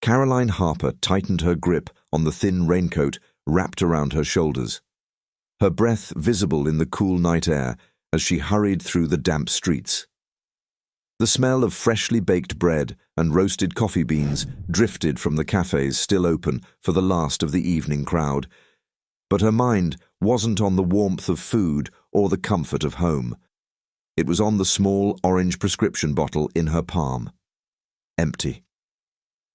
Caroline Harper tightened her grip on the thin raincoat wrapped around her shoulders, her breath visible in the cool night air as she hurried through the damp streets. The smell of freshly baked bread and roasted coffee beans drifted from the cafes still open for the last of the evening crowd, but her mind wasn't on the warmth of food or the comfort of home. It was on the small orange prescription bottle in her palm. Empty.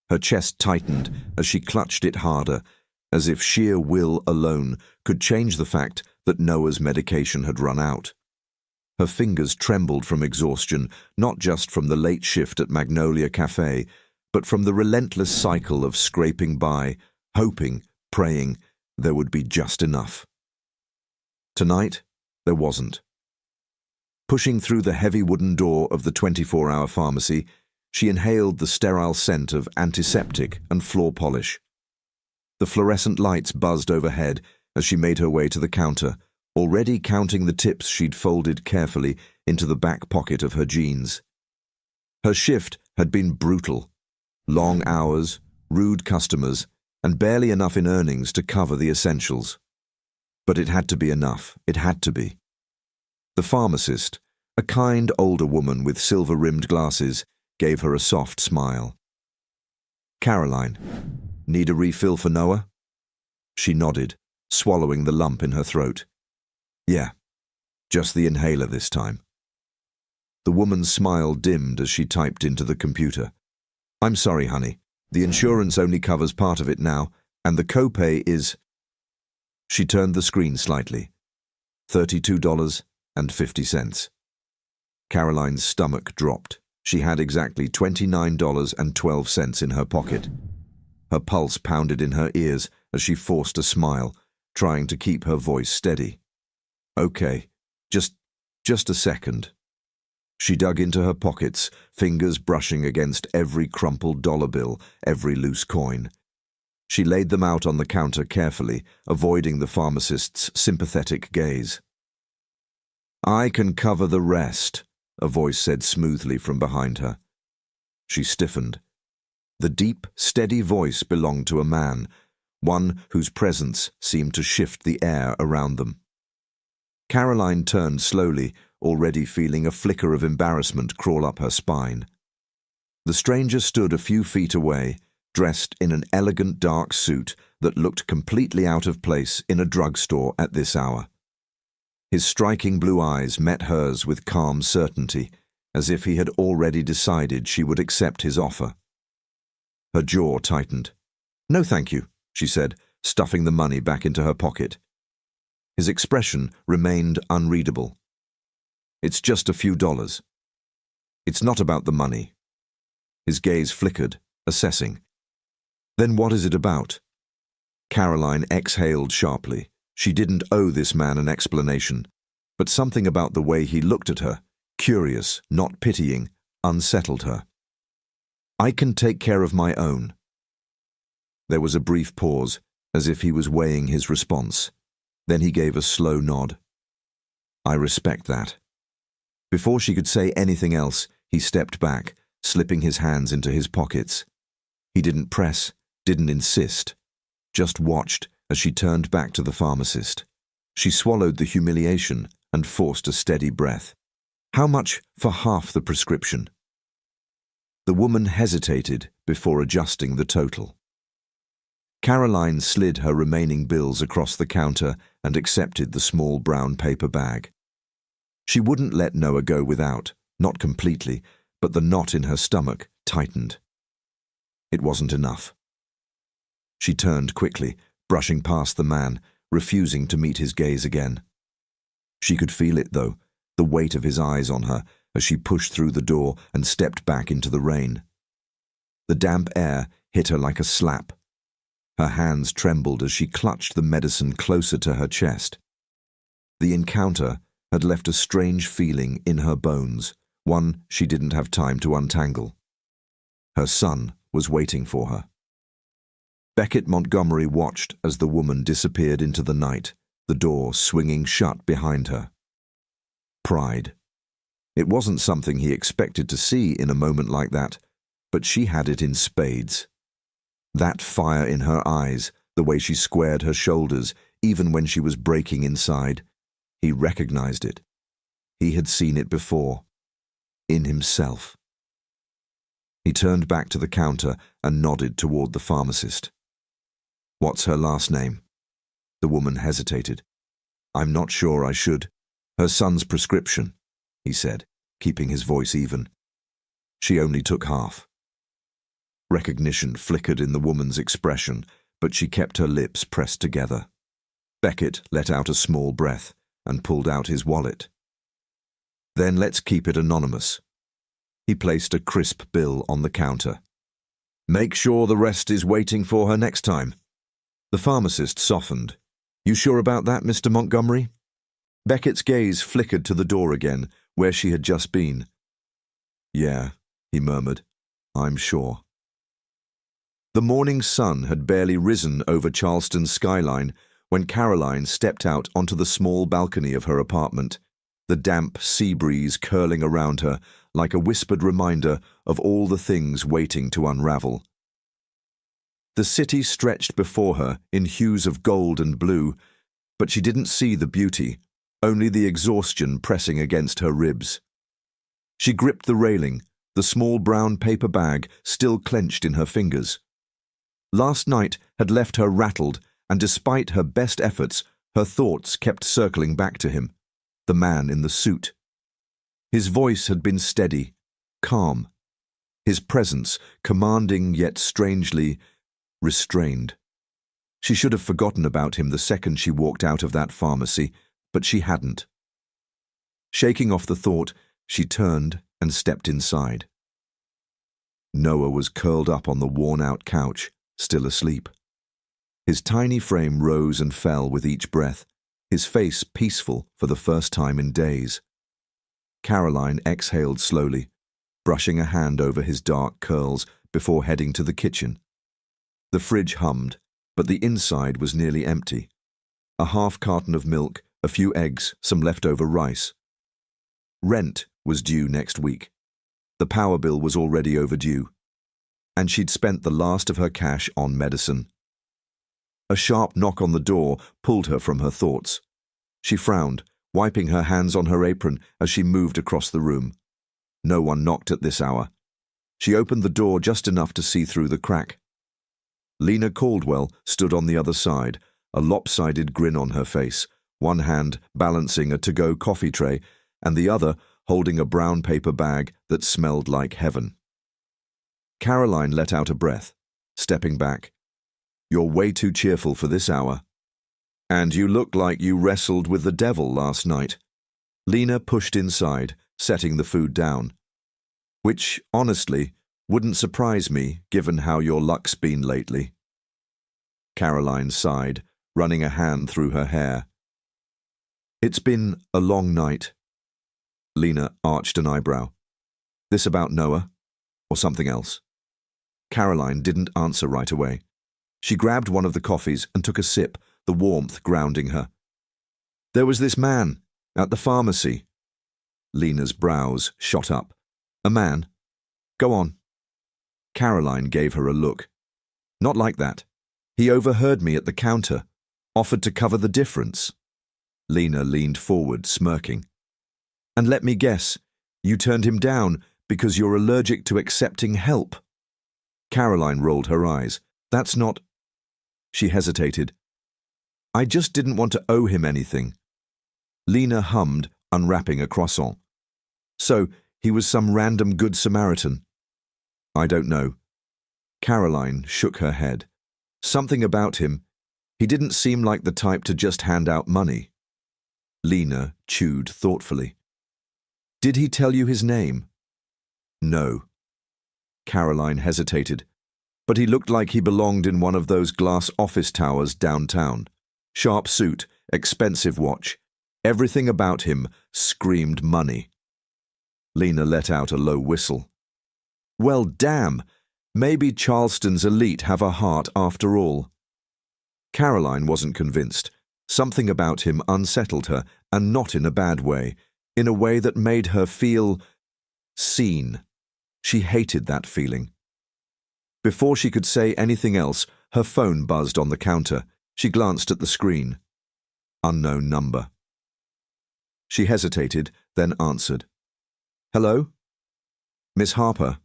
Her chest tightened as she clutched it harder, as if sheer will alone could change the fact that Noah's medication had run out. Her fingers trembled from exhaustion, not just from the late shift at Magnolia Cafe, but from the relentless cycle of scraping by, hoping, praying there would be just enough. Tonight, there wasn't. Pushing through the heavy wooden door of the 24-hour pharmacy, she inhaled the sterile scent of antiseptic and floor polish. The fluorescent lights buzzed overhead as she made her way to the counter, already counting the tips she'd folded carefully into the back pocket of her jeans. Her shift had been brutal. Long hours, rude customers, and barely enough in earnings to cover the essentials. But it had to be enough. It had to be. The pharmacist, a kind older woman with silver-rimmed glasses, gave her a soft smile. "Caroline, need a refill for Noah?" She nodded, swallowing the lump in her throat. "Yeah, just the inhaler this time." The woman's smile dimmed as she typed into the computer. "I'm sorry, honey. The insurance only covers part of it now, and the copay is..." She turned the screen slightly. $32.50. Caroline's stomach dropped. She had exactly $29.12 in her pocket. Her pulse pounded in her ears as she forced a smile, trying to keep her voice steady. "Okay, just a second." She dug into her pockets, fingers brushing against every crumpled dollar bill, every loose coin. She laid them out on the counter carefully, avoiding the pharmacist's sympathetic gaze. "I can cover the rest," a voice said smoothly from behind her. She stiffened. The deep, steady voice belonged to a man, one whose presence seemed to shift the air around them. Caroline turned slowly, already feeling a flicker of embarrassment crawl up her spine. The stranger stood a few feet away, dressed in an elegant dark suit that looked completely out of place in a drugstore at this hour. His striking blue eyes met hers with calm certainty, as if he had already decided she would accept his offer. Her jaw tightened. "No, thank you," she said, stuffing the money back into her pocket. His expression remained unreadable. "It's just a few dollars." "It's not about the money." His gaze flickered, assessing. "Then what is it about?" Caroline exhaled sharply. She didn't owe this man an explanation, but something about the way he looked at her, curious, not pitying, unsettled her. "I can take care of my own." There was a brief pause, as if he was weighing his response. Then he gave a slow nod. "I respect that." Before she could say anything else, he stepped back, slipping his hands into his pockets. He didn't press, didn't insist, just watched as she turned back to the pharmacist. She swallowed the humiliation and forced a steady breath. "How much for half the prescription?" The woman hesitated before adjusting the total. Caroline slid her remaining bills across the counter and accepted the small brown paper bag. She wouldn't let Noah go without, not completely, but the knot in her stomach tightened. It wasn't enough. She turned quickly, brushing past the man, refusing to meet his gaze again. She could feel it, though, the weight of his eyes on her as she pushed through the door and stepped back into the rain. The damp air hit her like a slap. Her hands trembled as she clutched the medicine closer to her chest. The encounter had left a strange feeling in her bones, one she didn't have time to untangle. Her son was waiting for her. Beckett Montgomery watched as the woman disappeared into the night, the door swinging shut behind her. Pride. It wasn't something he expected to see in a moment like that, but she had it in spades. That fire in her eyes, the way she squared her shoulders, even when she was breaking inside. He recognized it. He had seen it before. In himself. He turned back to the counter and nodded toward the pharmacist. "What's her last name?" The woman hesitated. "I'm not sure I should. Her son's prescription," he said, keeping his voice even. She only took half. Recognition flickered in the woman's expression, but she kept her lips pressed together. Beckett let out a small breath and pulled out his wallet. "Then let's keep it anonymous." He placed a crisp bill on the counter. "Make sure the rest is waiting for her next time." The pharmacist softened. "You sure about that, Mr. Montgomery?" Beckett's gaze flickered to the door again, where she had just been. "Yeah," he murmured. "I'm sure." The morning sun had barely risen over Charleston's skyline when Caroline stepped out onto the small balcony of her apartment, the damp sea breeze curling around her like a whispered reminder of all the things waiting to unravel. The city stretched before her in hues of gold and blue, but she didn't see the beauty, only the exhaustion pressing against her ribs. She gripped the railing, the small brown paper bag still clenched in her fingers. Last night had left her rattled, and despite her best efforts, her thoughts kept circling back to him, the man in the suit. His voice had been steady, calm. His presence commanding yet strangely restrained. She should have forgotten about him the second she walked out of that pharmacy, but she hadn't. Shaking off the thought, she turned and stepped inside. Noah was curled up on the worn-out couch, still asleep. His tiny frame rose and fell with each breath, his face peaceful for the first time in days. Caroline exhaled slowly, brushing a hand over his dark curls before heading to the kitchen. The fridge hummed, but the inside was nearly empty. A half carton of milk, a few eggs, some leftover rice. Rent was due next week. The power bill was already overdue. And she'd spent the last of her cash on medicine. A sharp knock on the door pulled her from her thoughts. She frowned, wiping her hands on her apron as she moved across the room. No one knocked at this hour. She opened the door just enough to see through the crack. Lena Caldwell stood on the other side, a lopsided grin on her face, one hand balancing a to-go coffee tray and the other holding a brown paper bag that smelled like heaven. Caroline let out a breath, stepping back. "You're way too cheerful for this hour. And you look like you wrestled with the devil last night." Lena pushed inside, setting the food down. "Which, honestly, wouldn't surprise me, given how your luck's been lately." Caroline sighed, running a hand through her hair. "It's been a long night." Lena arched an eyebrow. "This about Noah? Or something else?" Caroline didn't answer right away. She grabbed one of the coffees and took a sip, the warmth grounding her. "There was this man at the pharmacy." Lena's brows shot up. "A man? Go on." Caroline gave her a look. "Not like that. He overheard me at the counter, offered to cover the difference." Lena leaned forward, smirking. "And let me guess, you turned him down because you're allergic to accepting help." Caroline rolled her eyes. "That's not—" She hesitated. "I just didn't want to owe him anything." Lena hummed, unwrapping a croissant. "So, he was some random Good Samaritan?" "I don't know." Caroline shook her head. "Something about him. He didn't seem like the type to just hand out money." Lena chewed thoughtfully. "Did he tell you his name?" "No." Caroline hesitated. "But he looked like he belonged in one of those glass office towers downtown. Sharp suit, expensive watch. Everything about him screamed money." Lena let out a low whistle. "Well, damn! Maybe Charleston's elite have a heart after all." Caroline wasn't convinced. Something about him unsettled her, and not in a bad way, in a way that made her feel seen. She hated that feeling. Before she could say anything else, her phone buzzed on the counter. She glanced at the screen. Unknown number. She hesitated, then answered. Hello? Miss Harper?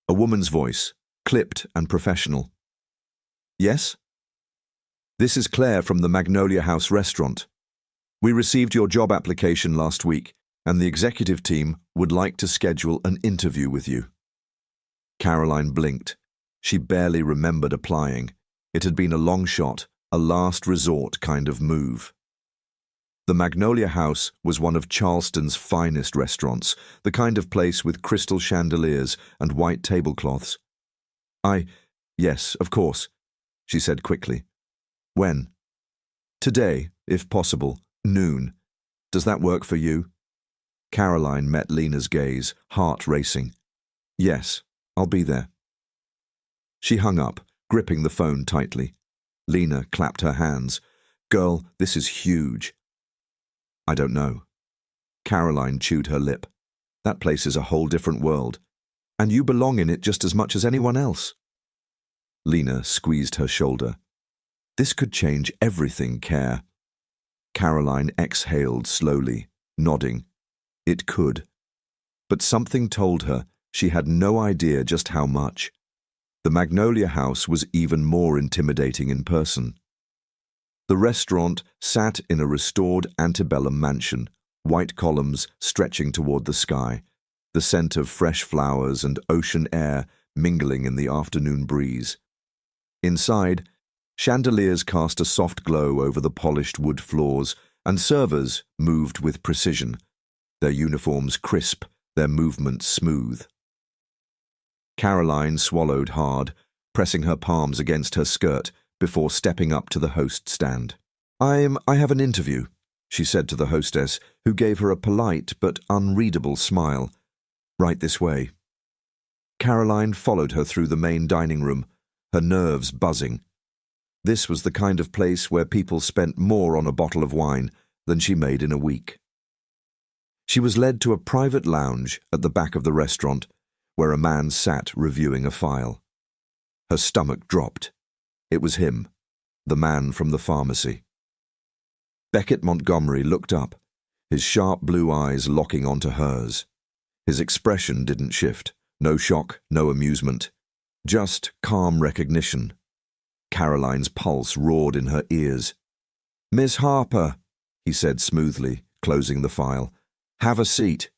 A woman's voice, clipped and professional. Yes? This is Claire from the Magnolia House restaurant. We received your job application last week, and the executive team would like to schedule an interview with you. Caroline blinked. She barely remembered applying. It had been a long shot, a last resort kind of move. The Magnolia House was one of Charleston's finest restaurants, the kind of place with crystal chandeliers and white tablecloths. Yes, of course, she said quickly. When? Today, if possible, noon. Does that work for you? Caroline met Lena's gaze, heart racing. Yes, I'll be there. She hung up, gripping the phone tightly. Lena clapped her hands. Girl, this is huge. I don't know. Caroline chewed her lip. That place is a whole different world, and you belong in it just as much as anyone else. Lena squeezed her shoulder. This could change everything, Care. Caroline exhaled slowly, nodding. It could. But something told her she had no idea just how much. The Magnolia House was even more intimidating in person. The restaurant sat in a restored antebellum mansion, white columns stretching toward the sky, the scent of fresh flowers and ocean air mingling in the afternoon breeze. Inside, chandeliers cast a soft glow over the polished wood floors, and servers moved with precision, their uniforms crisp, their movements smooth. Caroline swallowed hard, pressing her palms against her skirt before stepping up to the host stand. I have an interview, she said to the hostess, who gave her a polite but unreadable smile. Right this way. Caroline followed her through the main dining room, her nerves buzzing. This was the kind of place where people spent more on a bottle of wine than she made in a week. She was led to a private lounge at the back of the restaurant, where a man sat reviewing a file. Her stomach dropped. It was him, the man from the pharmacy. Beckett Montgomery looked up, his sharp blue eyes locking onto hers. His expression didn't shift, no shock, no amusement, just calm recognition. Caroline's pulse roared in her ears. Miss Harper, he said smoothly, closing the file. Have a seat.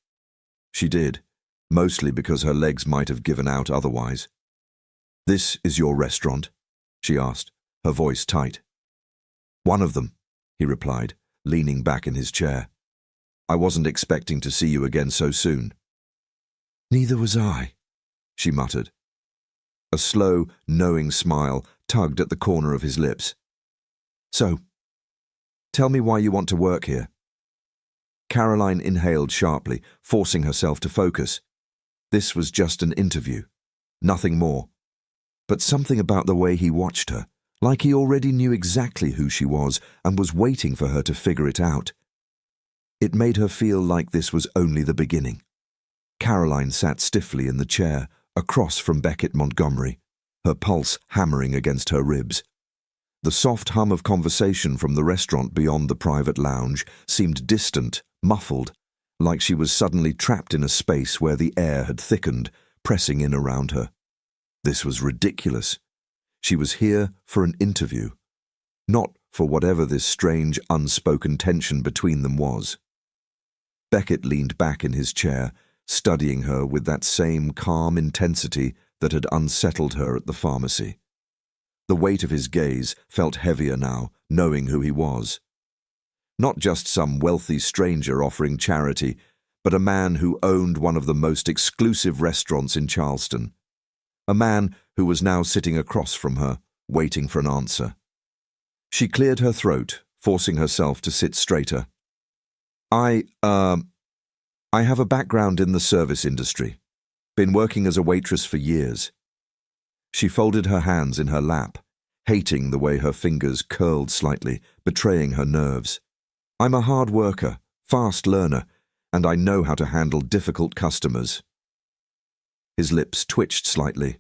She did, mostly because her legs might have given out otherwise. This is your restaurant? She asked, her voice tight. One of them, he replied, leaning back in his chair. I wasn't expecting to see you again so soon. Neither was I, she muttered. A slow, knowing smile tugged at the corner of his lips. So, tell me why you want to work here. Caroline inhaled sharply, forcing herself to focus. This was just an interview, nothing more. But something about the way he watched her, like he already knew exactly who she was and was waiting for her to figure it out. It made her feel like this was only the beginning. Caroline sat stiffly in the chair, across from Beckett Montgomery, her pulse hammering against her ribs. The soft hum of conversation from the restaurant beyond the private lounge seemed distant, muffled, like she was suddenly trapped in a space where the air had thickened, pressing in around her. This was ridiculous. She was here for an interview, not for whatever this strange, unspoken tension between them was. Beckett leaned back in his chair, studying her with that same calm intensity that had unsettled her at the pharmacy. The weight of his gaze felt heavier now, knowing who he was. Not just some wealthy stranger offering charity, but a man who owned one of the most exclusive restaurants in Charleston. A man who was now sitting across from her, waiting for an answer. She cleared her throat, forcing herself to sit straighter. I have a background in the service industry. Been working as a waitress for years. She folded her hands in her lap, hating the way her fingers curled slightly, betraying her nerves. I'm a hard worker, fast learner, and I know how to handle difficult customers. His lips twitched slightly.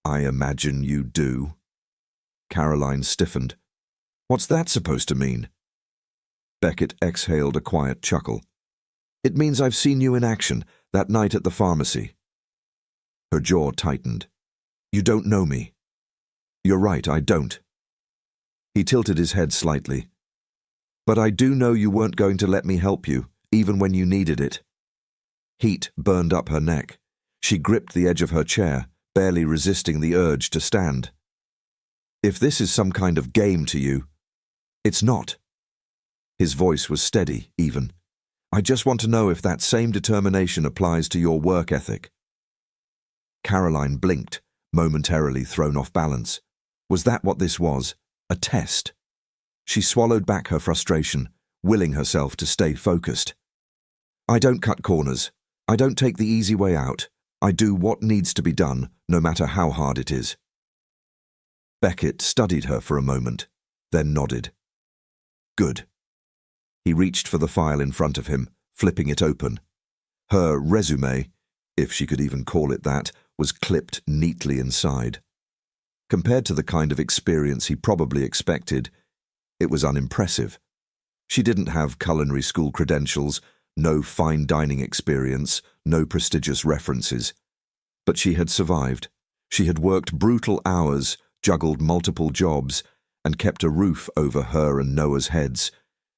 I imagine you do. Caroline stiffened. What's that supposed to mean? Beckett exhaled a quiet chuckle. It means I've seen you in action, that night at the pharmacy. Her jaw tightened. You don't know me. You're right, I don't. He tilted his head slightly. But I do know you weren't going to let me help you, even when you needed it. Heat burned up her neck. She gripped the edge of her chair, barely resisting the urge to stand. If this is some kind of game to you, it's not. His voice was steady, even. I just want to know if that same determination applies to your work ethic. Caroline blinked, momentarily thrown off balance. Was that what this was? A test? She swallowed back her frustration, willing herself to stay focused. I don't cut corners. I don't take the easy way out. I do what needs to be done, no matter how hard it is. Beckett studied her for a moment, then nodded. Good. He reached for the file in front of him, flipping it open. Her resume, if she could even call it that, was clipped neatly inside. Compared to the kind of experience he probably expected, it was unimpressive. She didn't have culinary school credentials, no fine dining experience, no prestigious references. But she had survived. She had worked brutal hours, juggled multiple jobs, and kept a roof over her and Noah's heads.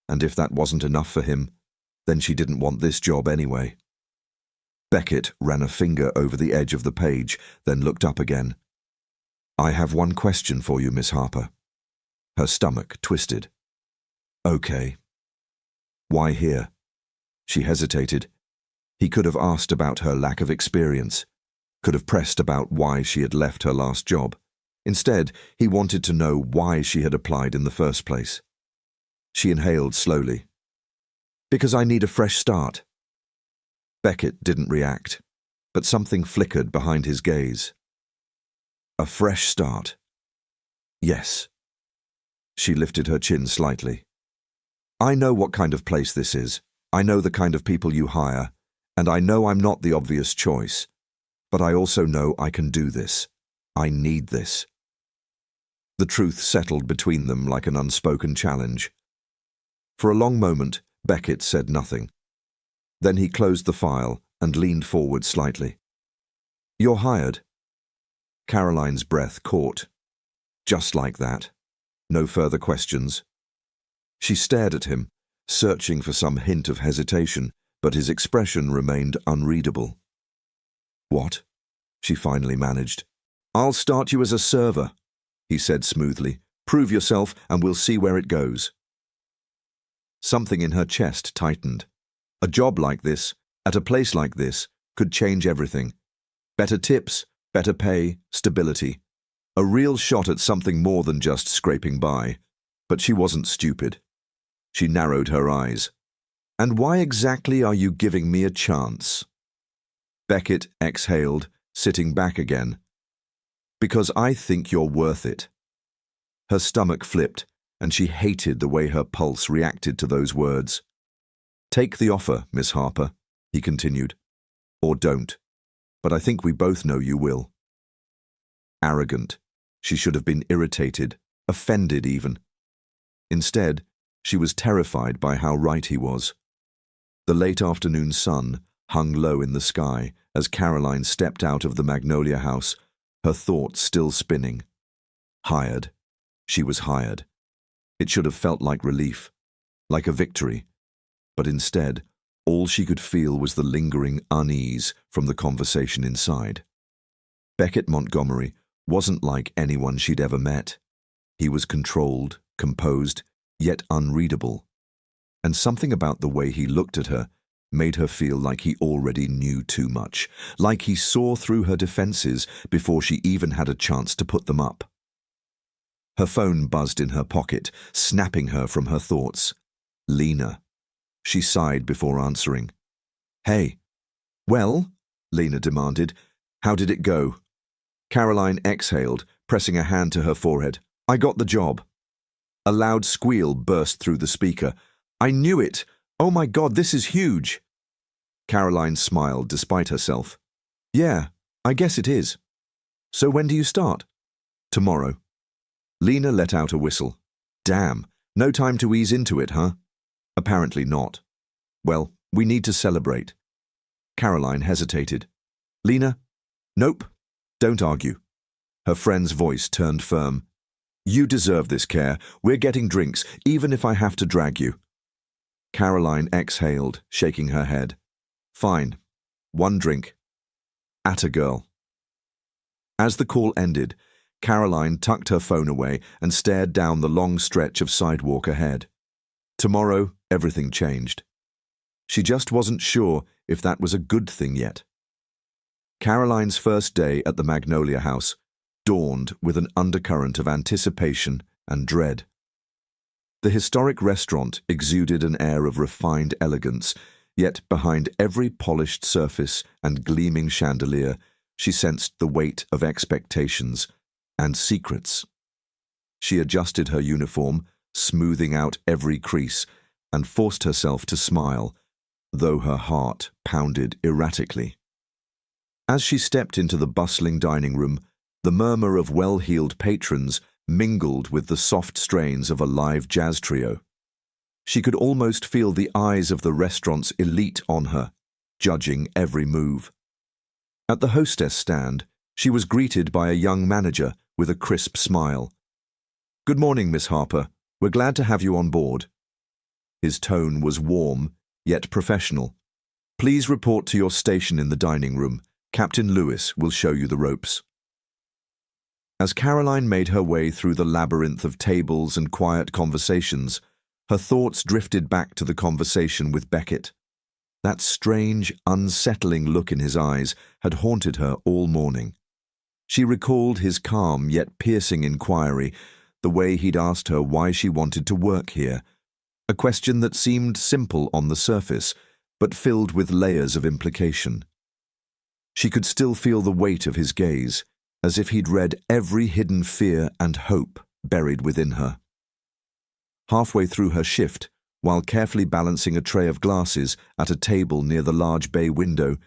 And if that wasn't enough for him, then she didn't want this job anyway. Beckett ran a finger over the edge of the page, then looked up again. I have one question for you, Miss Harper. Her stomach twisted. Okay. Why here? She hesitated. He could have asked about her lack of experience, could have pressed about why she had left her last job. Instead, he wanted to know why she had applied in the first place. She inhaled slowly. Because I need a fresh start. Beckett didn't react, but something flickered behind his gaze. A fresh start. Yes. She lifted her chin slightly. I know what kind of place this is. I know the kind of people you hire, and I know I'm not the obvious choice. But I also know I can do this. I need this. The truth settled between them like an unspoken challenge. For a long moment, Beckett said nothing. Then he closed the file and leaned forward slightly. You're hired. Caroline's breath caught. Just like that. No further questions. She stared at him, searching for some hint of hesitation, but his expression remained unreadable. What? She finally managed. I'll start you as a server, he said smoothly. Prove yourself and we'll see where it goes. Something in her chest tightened. A job like this, at a place like this, could change everything. Better tips, better pay, stability. A real shot at something more than just scraping by. But she wasn't stupid. She narrowed her eyes. And why exactly are you giving me a chance? Beckett exhaled, sitting back again. Because I think you're worth it. Her stomach flipped, and she hated the way her pulse reacted to those words. Take the offer, Miss Harper, he continued. Or don't. But I think we both know you will. Arrogant. She should have been irritated, offended even. Instead, she was terrified by how right he was. The late afternoon sun hung low in the sky as Caroline stepped out of the Magnolia house, her thoughts still spinning. Hired. She was hired. It should have felt like relief, like a victory. But instead, all she could feel was the lingering unease from the conversation inside. Beckett Montgomery wasn't like anyone she'd ever met. He was controlled, composed, yet unreadable. And something about the way he looked at her made her feel like he already knew too much, like he saw through her defenses before she even had a chance to put them up. Her phone buzzed in her pocket, snapping her from her thoughts. Lena. She sighed before answering. Hey. Well, Lena demanded. How did it go? Caroline exhaled, pressing a hand to her forehead. I got the job. A loud squeal burst through the speaker. I knew it! Oh my God, this is huge! Caroline smiled despite herself. Yeah, I guess it is. So when do you start? Tomorrow. Lena let out a whistle. Damn, no time to ease into it, huh? Apparently not. Well, we need to celebrate. Caroline hesitated. Lena? Nope. Don't argue. Her friend's voice turned firm. You deserve this, Care. We're getting drinks, even if I have to drag you. Caroline exhaled, shaking her head. Fine. One drink. Atta girl. As the call ended, Caroline tucked her phone away and stared down the long stretch of sidewalk ahead. Tomorrow, everything changed. She just wasn't sure if that was a good thing yet. Caroline's first day at the Magnolia House dawned with an undercurrent of anticipation and dread. The historic restaurant exuded an air of refined elegance, yet behind every polished surface and gleaming chandelier, she sensed the weight of expectations and secrets. She adjusted her uniform, smoothing out every crease, and forced herself to smile, though her heart pounded erratically. As she stepped into the bustling dining room, the murmur of well-heeled patrons mingled with the soft strains of a live jazz trio. She could almost feel the eyes of the restaurant's elite on her, judging every move. At the hostess stand, she was greeted by a young manager with a crisp smile. Good morning, Miss Harper. We're glad to have you on board. His tone was warm, yet professional. Please report to your station in the dining room. Captain Lewis will show you the ropes. As Caroline made her way through the labyrinth of tables and quiet conversations, her thoughts drifted back to the conversation with Beckett. That strange, unsettling look in his eyes had haunted her all morning. She recalled his calm yet piercing inquiry, the way he'd asked her why she wanted to work here, a question that seemed simple on the surface, but filled with layers of implication. She could still feel the weight of his gaze, as if he'd read every hidden fear and hope buried within her. Halfway through her shift, while carefully balancing a tray of glasses at a table near the large bay window,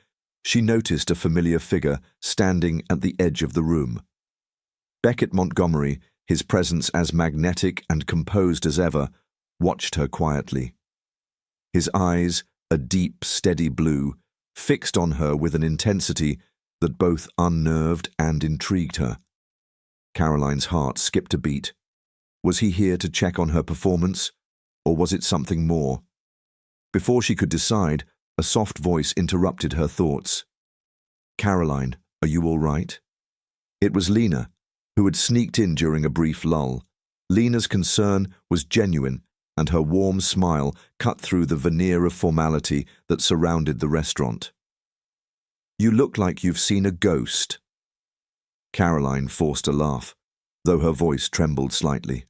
she noticed a familiar figure standing at the edge of the room. Beckett Montgomery, his presence as magnetic and composed as ever, watched her quietly. His eyes, a deep, steady blue, fixed on her with an intensity that both unnerved and intrigued her. Caroline's heart skipped a beat. Was he here to check on her performance, or was it something more? Before she could decide, a soft voice interrupted her thoughts. Caroline, are you all right? It was Lena, who had sneaked in during a brief lull. Lena's concern was genuine, and her warm smile cut through the veneer of formality that surrounded the restaurant. You look like you've seen a ghost. Caroline forced a laugh, though her voice trembled slightly.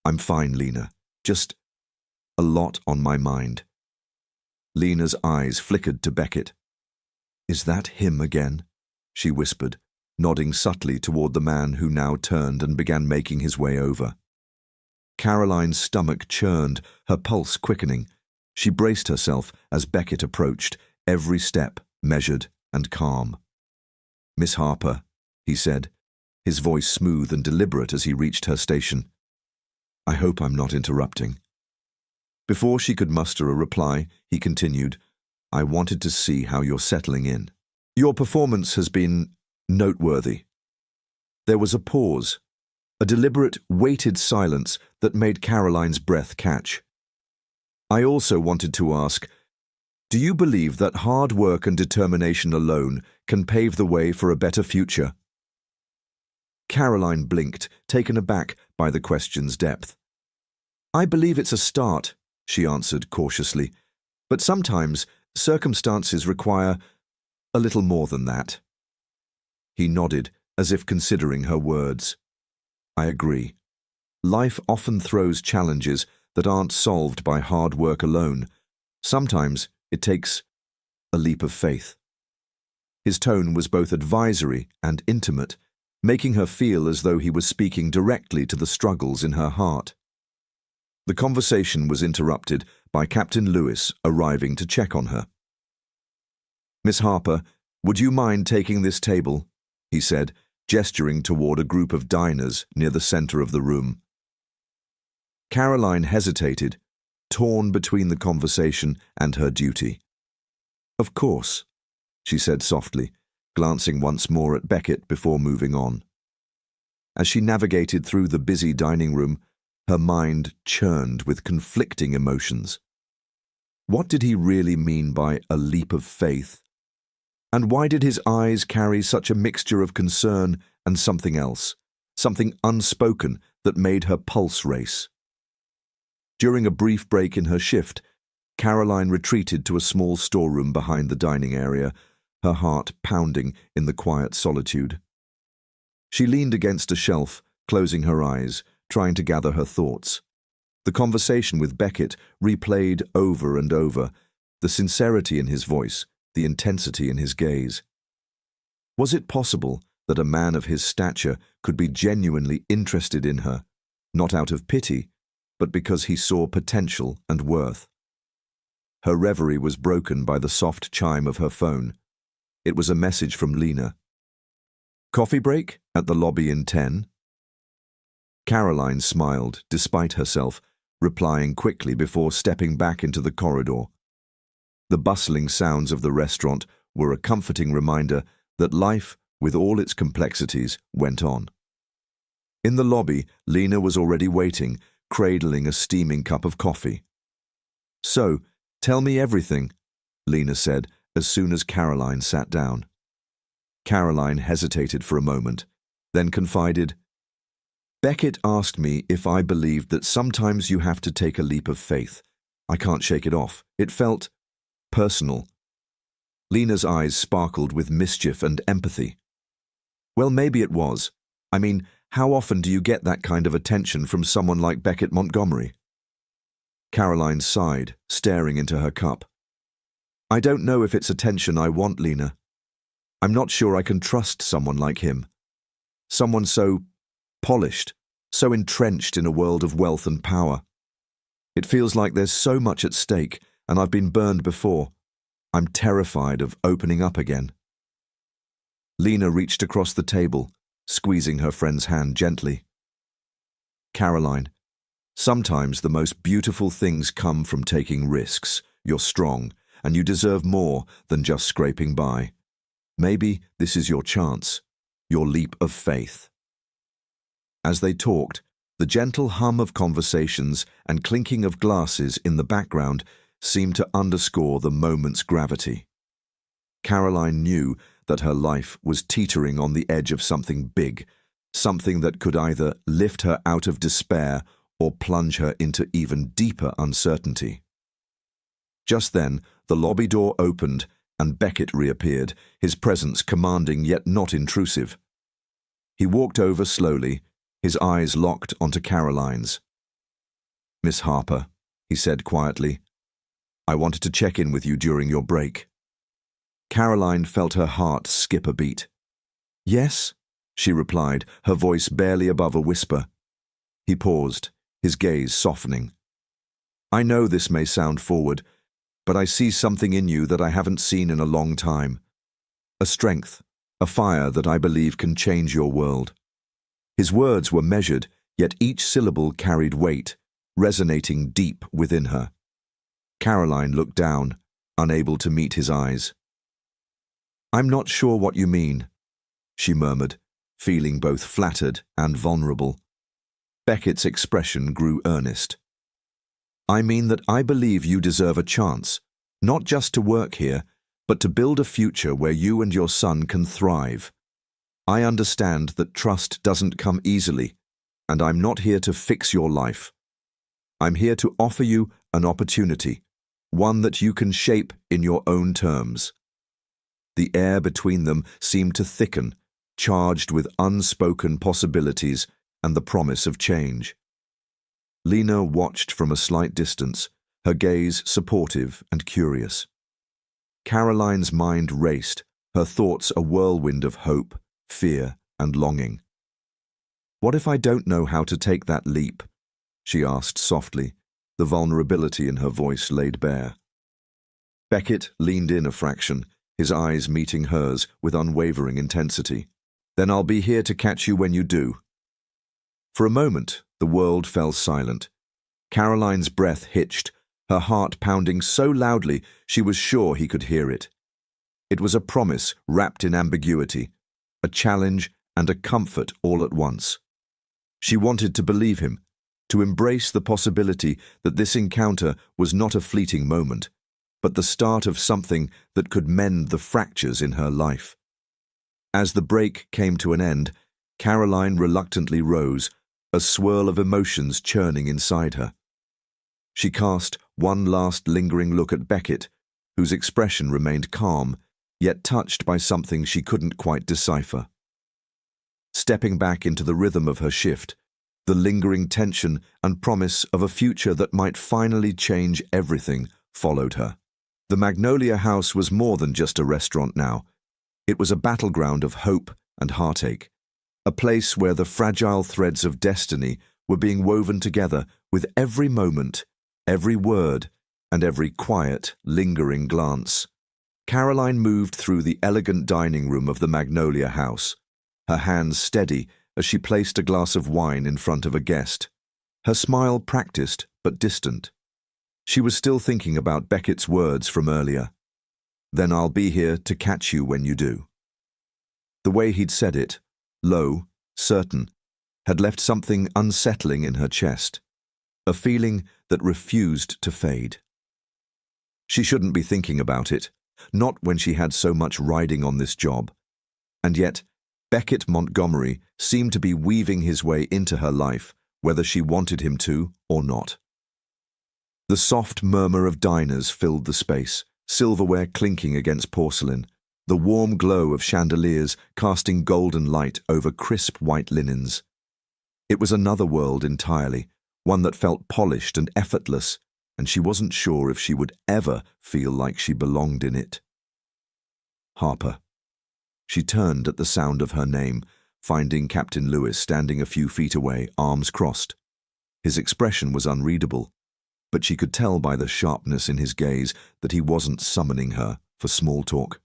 I'm fine, Lena. Just a lot on my mind. Lena's eyes flickered to Beckett. Is that him again? She whispered, nodding subtly toward the man who now turned and began making his way over. Caroline's stomach churned, her pulse quickening. She braced herself as Beckett approached, every step measured and calm. Miss Harper, he said, his voice smooth and deliberate as he reached her station. I hope I'm not interrupting. Before she could muster a reply, he continued, I wanted to see how you're settling in. Your performance has been noteworthy. There was a pause, a deliberate, weighted silence that made Caroline's breath catch. I also wanted to ask, do you believe that hard work and determination alone can pave the way for a better future? Caroline blinked, taken aback by the question's depth. I believe it's a start, she answered cautiously, but sometimes circumstances require a little more than that. He nodded, as if considering her words. I agree. Life often throws challenges that aren't solved by hard work alone. Sometimes it takes a leap of faith. His tone was both advisory and intimate, making her feel as though he was speaking directly to the struggles in her heart. The conversation was interrupted by Captain Lewis arriving to check on her. Miss Harper, would you mind taking this table? He said, gesturing toward a group of diners near the center of the room. Caroline hesitated, torn between the conversation and her duty. "Of course," she said softly, glancing once more at Beckett before moving on. As she navigated through the busy dining room, her mind churned with conflicting emotions. What did he really mean by a leap of faith? And why did his eyes carry such a mixture of concern and something else, something unspoken that made her pulse race? During a brief break in her shift, Caroline retreated to a small storeroom behind the dining area, her heart pounding in the quiet solitude. She leaned against a shelf, closing her eyes, trying to gather her thoughts. The conversation with Beckett replayed over and over, the sincerity in his voice, the intensity in his gaze. Was it possible that a man of his stature could be genuinely interested in her, not out of pity, but because he saw potential and worth? Her reverie was broken by the soft chime of her phone. It was a message from Lena. "Coffee break at the lobby in 10? Caroline smiled, despite herself, replying quickly before stepping back into the corridor. The bustling sounds of the restaurant were a comforting reminder that life, with all its complexities, went on. In the lobby, Lena was already waiting, cradling a steaming cup of coffee. "So, tell me everything," Lena said as soon as Caroline sat down. Caroline hesitated for a moment, then confided, "Beckett asked me if I believed that sometimes you have to take a leap of faith. I can't shake it off. It felt personal." Lena's eyes sparkled with mischief and empathy. "Well, maybe it was. I mean, how often do you get that kind of attention from someone like Beckett Montgomery?" Caroline sighed, staring into her cup. "I don't know if it's attention I want, Lena. I'm not sure I can trust someone like him. Someone so polished, so entrenched in a world of wealth and power. It feels like there's so much at stake, and I've been burned before. I'm terrified of opening up again." Lena reached across the table, squeezing her friend's hand gently. "Caroline, sometimes the most beautiful things come from taking risks. You're strong, and you deserve more than just scraping by. Maybe this is your chance, your leap of faith." As they talked, the gentle hum of conversations and clinking of glasses in the background seemed to underscore the moment's gravity. Caroline knew that her life was teetering on the edge of something big, something that could either lift her out of despair or plunge her into even deeper uncertainty. Just then, the lobby door opened and Beckett reappeared, his presence commanding yet not intrusive. He walked over slowly, his eyes locked onto Caroline's. "Miss Harper," he said quietly, "I wanted to check in with you during your break." Caroline felt her heart skip a beat. "Yes?" she replied, her voice barely above a whisper. He paused, his gaze softening. "I know this may sound forward, but I see something in you that I haven't seen in a long time. A strength, a fire that I believe can change your world." His words were measured, yet each syllable carried weight, resonating deep within her. Caroline looked down, unable to meet his eyes. "I'm not sure what you mean," she murmured, feeling both flattered and vulnerable. Beckett's expression grew earnest. "I mean that I believe you deserve a chance, not just to work here, but to build a future where you and your son can thrive. I understand that trust doesn't come easily, and I'm not here to fix your life. I'm here to offer you an opportunity, one that you can shape in your own terms." The air between them seemed to thicken, charged with unspoken possibilities and the promise of change. Lena watched from a slight distance, her gaze supportive and curious. Caroline's mind raced, her thoughts a whirlwind of hope, fear, and longing. "What if I don't know how to take that leap?" she asked softly, the vulnerability in her voice laid bare. Beckett leaned in a fraction, his eyes meeting hers with unwavering intensity. Then I'll be here to catch you when you do. For a moment, the world fell silent. Caroline's breath hitched, her heart pounding so loudly she was sure he could hear it. It was a promise wrapped in ambiguity, a challenge and a comfort all at once. She wanted to believe him, to embrace the possibility that this encounter was not a fleeting moment, but the start of something that could mend the fractures in her life. As the break came to an end, Caroline reluctantly rose, a swirl of emotions churning inside her. She cast one last lingering look at Beckett, whose expression remained calm, yet touched by something she couldn't quite decipher. Stepping back into the rhythm of her shift, the lingering tension and promise of a future that might finally change everything followed her. The Magnolia House was more than just a restaurant now. It was a battleground of hope and heartache, a place where the fragile threads of destiny were being woven together with every moment, every word, and every quiet, lingering glance. Caroline moved through the elegant dining room of the Magnolia House, her hands steady as she placed a glass of wine in front of a guest, her smile practiced but distant. She was still thinking about Beckett's words from earlier. Then I'll be here to catch you when you do. The way he'd said it, low, certain, had left something unsettling in her chest, a feeling that refused to fade. She shouldn't be thinking about it, not when she had so much riding on this job. And yet, Beckett Montgomery seemed to be weaving his way into her life, whether she wanted him to or not. The soft murmur of diners filled the space, silverware clinking against porcelain, the warm glow of chandeliers casting golden light over crisp white linens. It was another world entirely, one that felt polished and effortless, and she wasn't sure if she would ever feel like she belonged in it. Harper. She turned at the sound of her name, finding Captain Lewis standing a few feet away, arms crossed. His expression was unreadable, but she could tell by the sharpness in his gaze that he wasn't summoning her for small talk.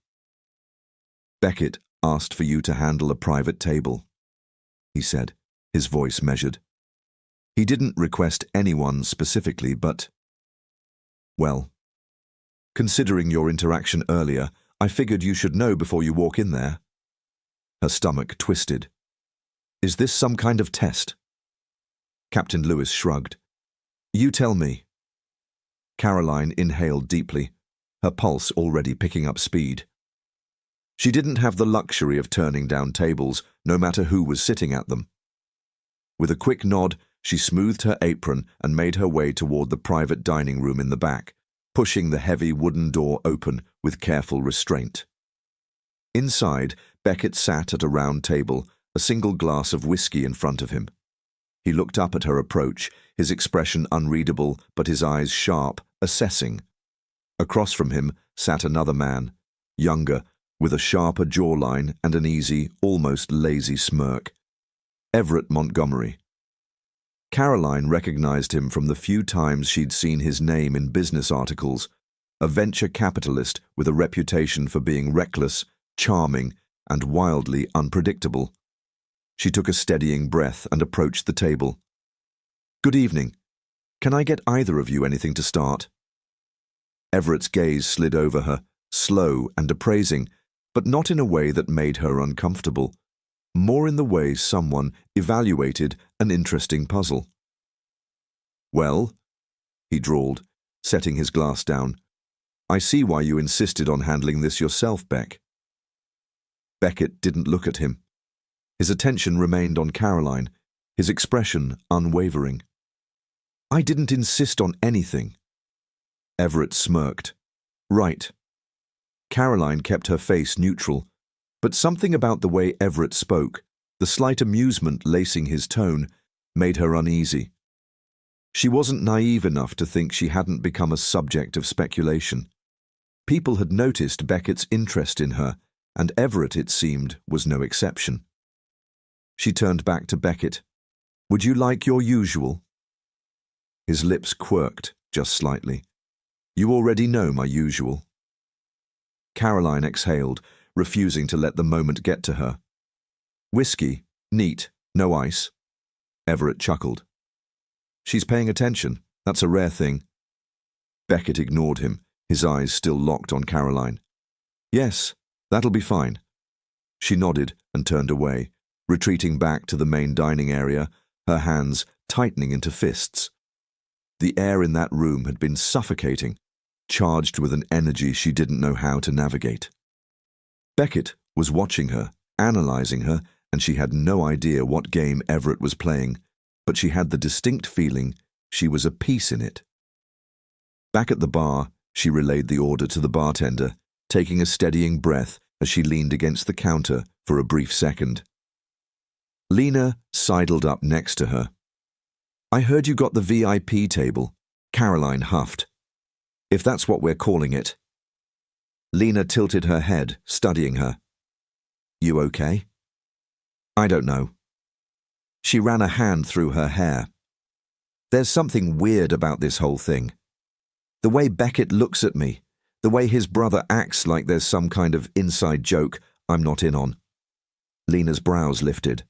Beckett asked for you to handle a private table, he said, his voice measured. He didn't request anyone specifically, but... Well, considering your interaction earlier, I figured you should know before you walk in there. Her stomach twisted. Is this some kind of test? Captain Lewis shrugged. You tell me. Caroline inhaled deeply, her pulse already picking up speed. She didn't have the luxury of turning down tables, no matter who was sitting at them. With a quick nod, she smoothed her apron and made her way toward the private dining room in the back, pushing the heavy wooden door open with careful restraint. Inside, Beckett sat at a round table, a single glass of whiskey in front of him. He looked up at her approach, his expression unreadable but his eyes sharp, assessing. Across from him sat another man, younger, with a sharper jawline and an easy, almost lazy smirk. Everett Montgomery. Caroline recognized him from the few times she'd seen his name in business articles, a venture capitalist with a reputation for being reckless, charming, and wildly unpredictable. She took a steadying breath and approached the table. Good evening. Can I get either of you anything to start? Everett's gaze slid over her, slow and appraising, but not in a way that made her uncomfortable, more in the way someone evaluated an interesting puzzle. Well, he drawled, setting his glass down. I see why you insisted on handling this yourself, Beck. Beckett didn't look at him. His attention remained on Caroline, his expression unwavering. I didn't insist on anything. Everett smirked. Right. Caroline kept her face neutral, but something about the way Everett spoke, the slight amusement lacing his tone, made her uneasy. She wasn't naive enough to think she hadn't become a subject of speculation. People had noticed Beckett's interest in her, and Everett, it seemed, was no exception. She turned back to Beckett. Would you like your usual? His lips quirked, just slightly. You already know my usual. Caroline exhaled, refusing to let the moment get to her. Whiskey, neat, no ice. Everett chuckled. She's paying attention. That's a rare thing. Beckett ignored him, his eyes still locked on Caroline. Yes, that'll be fine. She nodded and turned away, retreating back to the main dining area, her hands tightening into fists. The air in that room had been suffocating, charged with an energy she didn't know how to navigate. Beckett was watching her, analyzing her, and she had no idea what game Everett was playing, but she had the distinct feeling she was a piece in it. Back at the bar, she relayed the order to the bartender, taking a steadying breath as she leaned against the counter for a brief second. Lena sidled up next to her. I heard you got the VIP table, Caroline huffed. If that's what we're calling it. Lena tilted her head, studying her. You okay? I don't know. She ran a hand through her hair. There's something weird about this whole thing. The way Beckett looks at me, the way his brother acts like there's some kind of inside joke I'm not in on. Lena's brows lifted.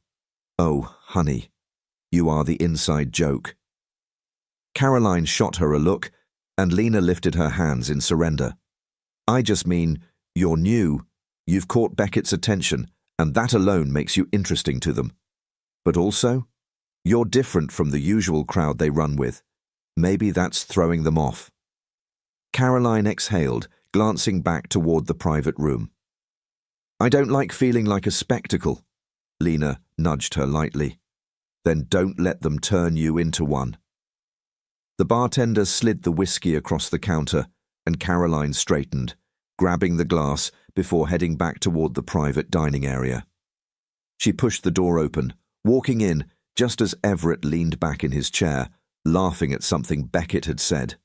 Oh, honey, you are the inside joke. Caroline shot her a look, and Lena lifted her hands in surrender. I just mean, you're new, you've caught Beckett's attention, and that alone makes you interesting to them. But also, you're different from the usual crowd they run with. Maybe that's throwing them off. Caroline exhaled, glancing back toward the private room. I don't like feeling like a spectacle. Lena nudged her lightly. Then don't let them turn you into one. The bartender slid the whiskey across the counter, and Caroline straightened, grabbing the glass before heading back toward the private dining area. She pushed the door open, walking in just as Everett leaned back in his chair, laughing at something Beckett had said.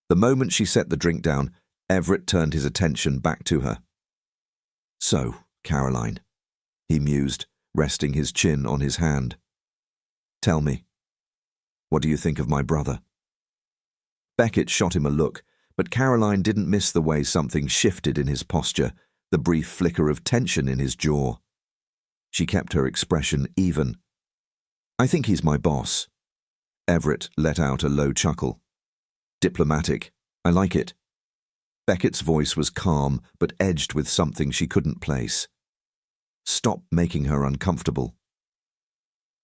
The moment she set the drink down, Everett turned his attention back to her. So, Caroline, he mused, resting his chin on his hand. Tell me, what do you think of my brother? Beckett shot him a look, but Caroline didn't miss the way something shifted in his posture, the brief flicker of tension in his jaw. She kept her expression even. I think he's my boss. Everett let out a low chuckle. Diplomatic. I like it. Beckett's voice was calm, but edged with something she couldn't place. Stop making her uncomfortable.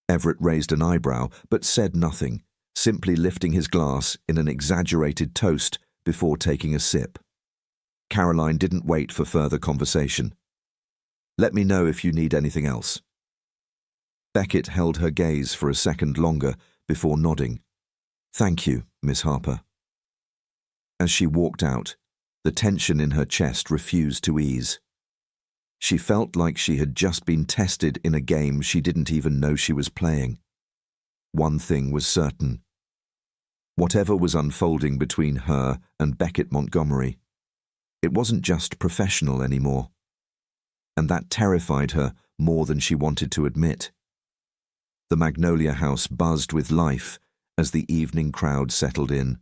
Everett raised an eyebrow, but said nothing, simply lifting his glass in an exaggerated toast before taking a sip. Caroline didn't wait for further conversation. Let me know if you need anything else. Beckett held her gaze for a second longer before nodding. Thank you, Miss Harper. As she walked out, the tension in her chest refused to ease. She felt like she had just been tested in a game she didn't even know she was playing. One thing was certain. Whatever was unfolding between her and Beckett Montgomery, it wasn't just professional anymore. And that terrified her more than she wanted to admit. The Magnolia House buzzed with life as the evening crowd settled in,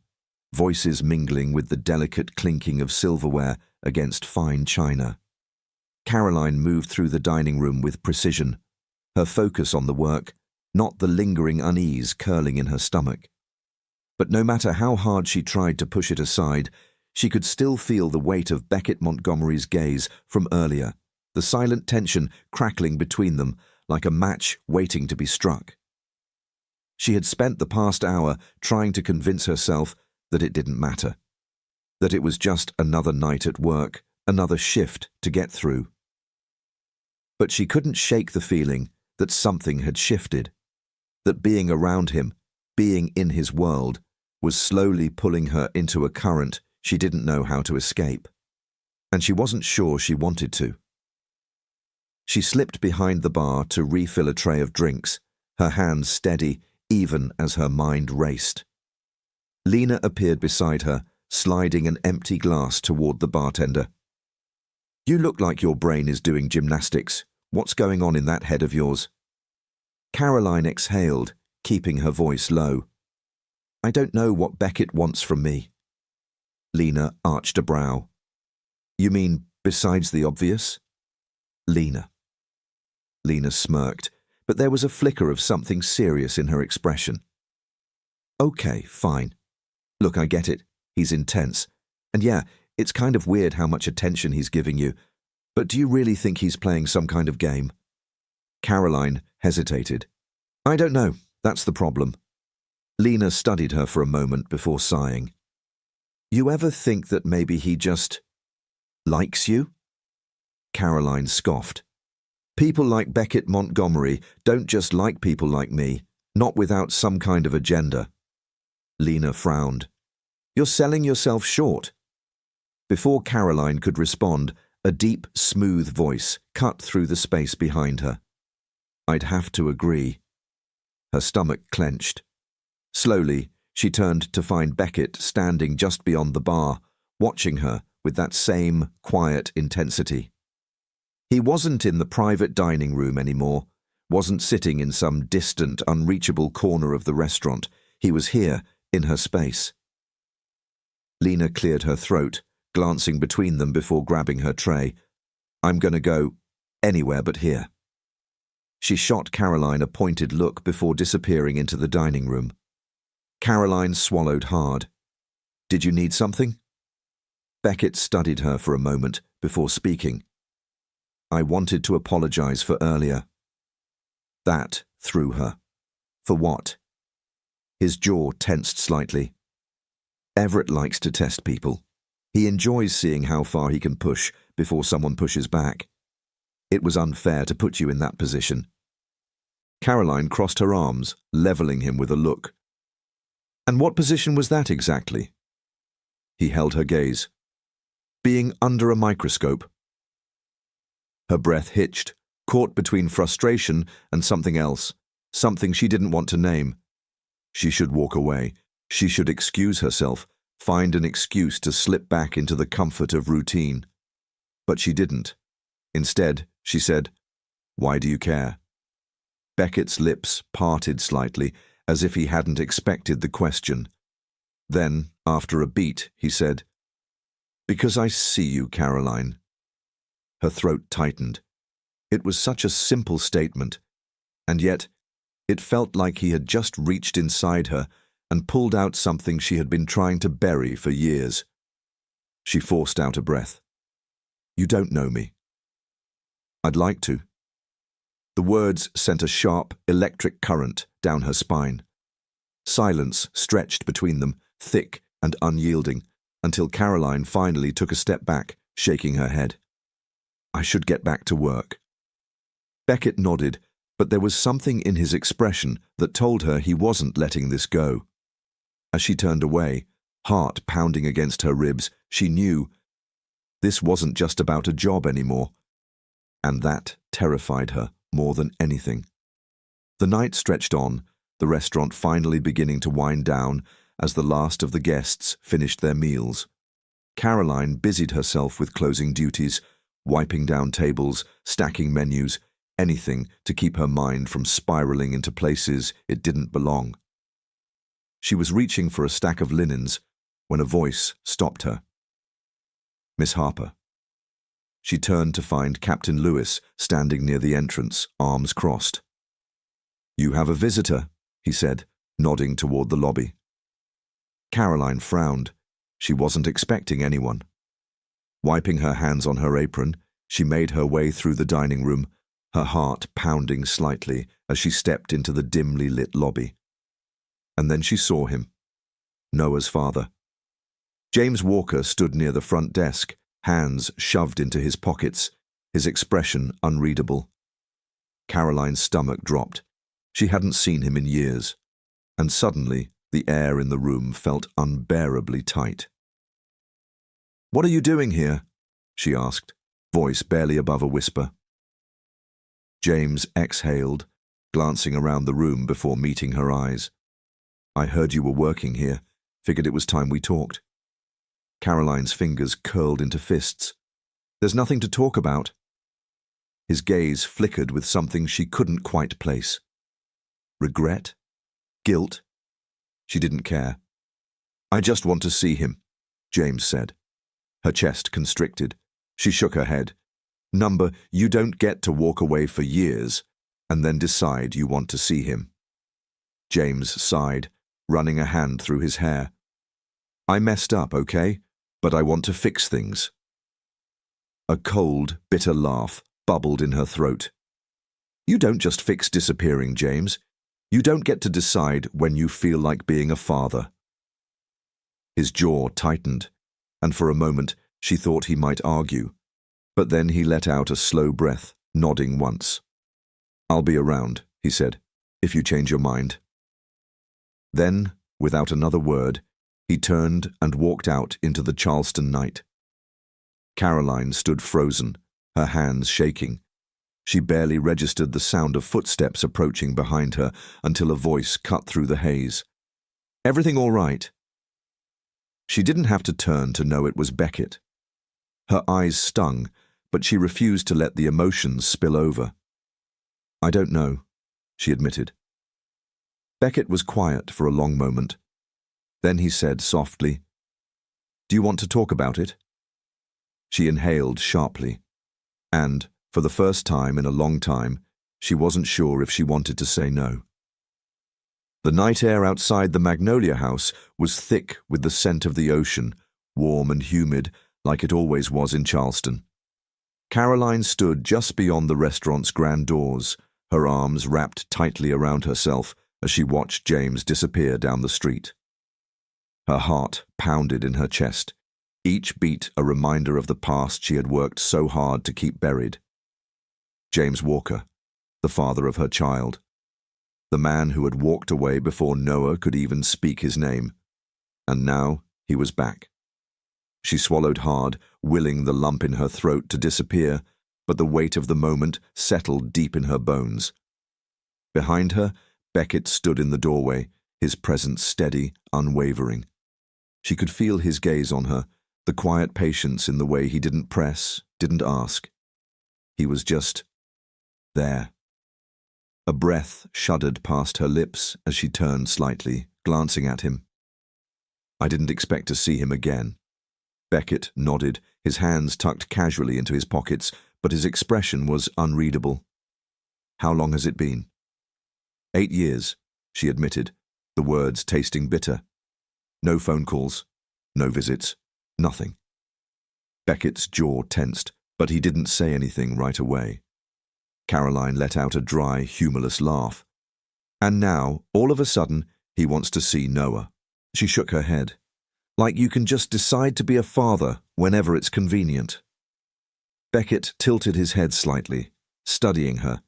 voices mingling with the delicate clinking of silverware against fine china. Caroline moved through the dining room with precision, her focus on the work, not the lingering unease curling in her stomach. But no matter how hard she tried to push it aside, she could still feel the weight of Beckett Montgomery's gaze from earlier, the silent tension crackling between them like a match waiting to be struck. She had spent the past hour trying to convince herself that it didn't matter, that it was just another night at work, another shift to get through. But she couldn't shake the feeling that something had shifted, that being around him, being in his world, was slowly pulling her into a current she didn't know how to escape, and she wasn't sure she wanted to. She slipped behind the bar to refill a tray of drinks, her hands steady even as her mind raced. Lena appeared beside her, sliding an empty glass toward the bartender. You look like your brain is doing gymnastics. What's going on in that head of yours? Caroline exhaled, keeping her voice low. I don't know what Beckett wants from me. Lena arched a brow. You mean besides the obvious? Lena. Lena smirked, but there was a flicker of something serious in her expression. Okay, fine. Look, I get it. He's intense. And yeah, it's kind of weird how much attention he's giving you. But do you really think he's playing some kind of game? Caroline hesitated. I don't know. That's the problem. Lena studied her for a moment before sighing. You ever think that maybe he just likes you? Caroline scoffed. People like Beckett Montgomery don't just like people like me, not without some kind of agenda. Lena frowned. You're selling yourself short. Before Caroline could respond, a deep, smooth voice cut through the space behind her. I'd have to agree. Her stomach clenched. Slowly, she turned to find Beckett standing just beyond the bar, watching her with that same quiet intensity. He wasn't in the private dining room anymore, wasn't sitting in some distant, unreachable corner of the restaurant. He was here, in her space. Lena cleared her throat, glancing between them before grabbing her tray. I'm going to go anywhere but here. She shot Caroline a pointed look before disappearing into the dining room. Caroline swallowed hard. Did you need something? Beckett studied her for a moment before speaking. I wanted to apologize for earlier. That threw her. For what? His jaw tensed slightly. Everett likes to test people. He enjoys seeing how far he can push before someone pushes back. It was unfair to put you in that position. Caroline crossed her arms, leveling him with a look. And what position was that exactly? He held her gaze. Being under a microscope. Her breath hitched, caught between frustration and something else, something she didn't want to name. She should walk away. She should excuse herself, find an excuse to slip back into the comfort of routine. But she didn't. Instead, she said, Why do you care? Beckett's lips parted slightly, as if he hadn't expected the question. Then, after a beat, he said, Because I see you, Caroline. Her throat tightened. It was such a simple statement, and yet it felt like he had just reached inside her and pulled out something she had been trying to bury for years. She forced out a breath. You don't know me. I'd like to. The words sent a sharp, electric current down her spine. Silence stretched between them, thick and unyielding, until Caroline finally took a step back, shaking her head. I should get back to work. Beckett nodded, but there was something in his expression that told her he wasn't letting this go. As she turned away, heart pounding against her ribs, she knew this wasn't just about a job anymore. And that terrified her more than anything. The night stretched on, the restaurant finally beginning to wind down as the last of the guests finished their meals. Caroline busied herself with closing duties, wiping down tables, stacking menus, anything to keep her mind from spiraling into places it didn't belong. She was reaching for a stack of linens when a voice stopped her. Miss Harper. She turned to find Captain Lewis standing near the entrance, arms crossed. You have a visitor, he said, nodding toward the lobby. Caroline frowned. She wasn't expecting anyone. Wiping her hands on her apron, she made her way through the dining room, her heart pounding slightly as she stepped into the dimly lit lobby. And then she saw him. Noah's father. James Walker stood near the front desk, hands shoved into his pockets, his expression unreadable. Caroline's stomach dropped. She hadn't seen him in years, and suddenly the air in the room felt unbearably tight. What are you doing here? She asked, voice barely above a whisper. James exhaled, glancing around the room before meeting her eyes. I heard you were working here. Figured it was time we talked. Caroline's fingers curled into fists. There's nothing to talk about. His gaze flickered with something she couldn't quite place. Regret? Guilt? She didn't care. I just want to see him, James said. Her chest constricted. She shook her head. Number, you don't get to walk away for years and then decide you want to see him. James sighed, running a hand through his hair. I messed up, okay? But I want to fix things. A cold, bitter laugh bubbled in her throat. You don't just fix disappearing, James. You don't get to decide when you feel like being a father. His jaw tightened, and for a moment she thought he might argue. But then he let out a slow breath, nodding once. I'll be around, he said, if you change your mind. Then, without another word, he turned and walked out into the Charleston night. Caroline stood frozen, her hands shaking. She barely registered the sound of footsteps approaching behind her until a voice cut through the haze. Everything all right? She didn't have to turn to know it was Beckett. Her eyes stung, but she refused to let the emotions spill over. I don't know, she admitted. Beckett was quiet for a long moment. Then he said softly, Do you want to talk about it? She inhaled sharply, and, for the first time in a long time, she wasn't sure if she wanted to say no. The night air outside the Magnolia House was thick with the scent of the ocean, warm and humid like it always was in Charleston. Caroline stood just beyond the restaurant's grand doors, her arms wrapped tightly around herself as she watched James disappear down the street. Her heart pounded in her chest, each beat a reminder of the past she had worked so hard to keep buried. James Walker, the father of her child. The man who had walked away before Noah could even speak his name. And now he was back. She swallowed hard, willing the lump in her throat to disappear, but the weight of the moment settled deep in her bones. Behind her, Beckett stood in the doorway, his presence steady, unwavering. She could feel his gaze on her, the quiet patience in the way he didn't press, didn't ask. He was just there. A breath shuddered past her lips as she turned slightly, glancing at him. I didn't expect to see him again. Beckett nodded, his hands tucked casually into his pockets, but his expression was unreadable. How long has it been? 8 years, she admitted, the words tasting bitter. No phone calls, no visits, nothing. Beckett's jaw tensed, but he didn't say anything right away. Caroline let out a dry, humorless laugh. And now, all of a sudden, he wants to see Noah. She shook her head. Like you can just decide to be a father whenever it's convenient. Beckett tilted his head slightly, studying her.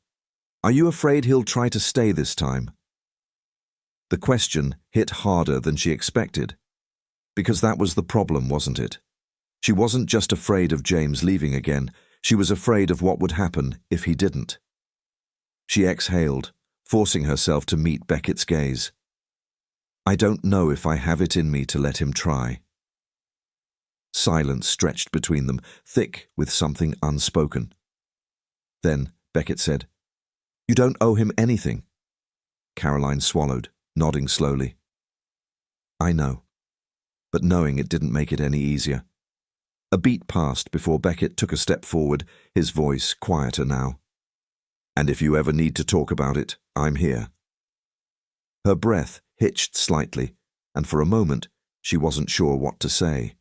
Are you afraid he'll try to stay this time? The question hit harder than she expected. Because that was the problem, wasn't it? She wasn't just afraid of James leaving again, she was afraid of what would happen if he didn't. She exhaled, forcing herself to meet Beckett's gaze. I don't know if I have it in me to let him try. Silence stretched between them, thick with something unspoken. Then Beckett said, You don't owe him anything. Caroline swallowed, nodding slowly. I know, but knowing it didn't make it any easier. A beat passed before Beckett took a step forward, his voice quieter now. And if you ever need to talk about it, I'm here. Her breath hitched slightly, and for a moment she wasn't sure what to say.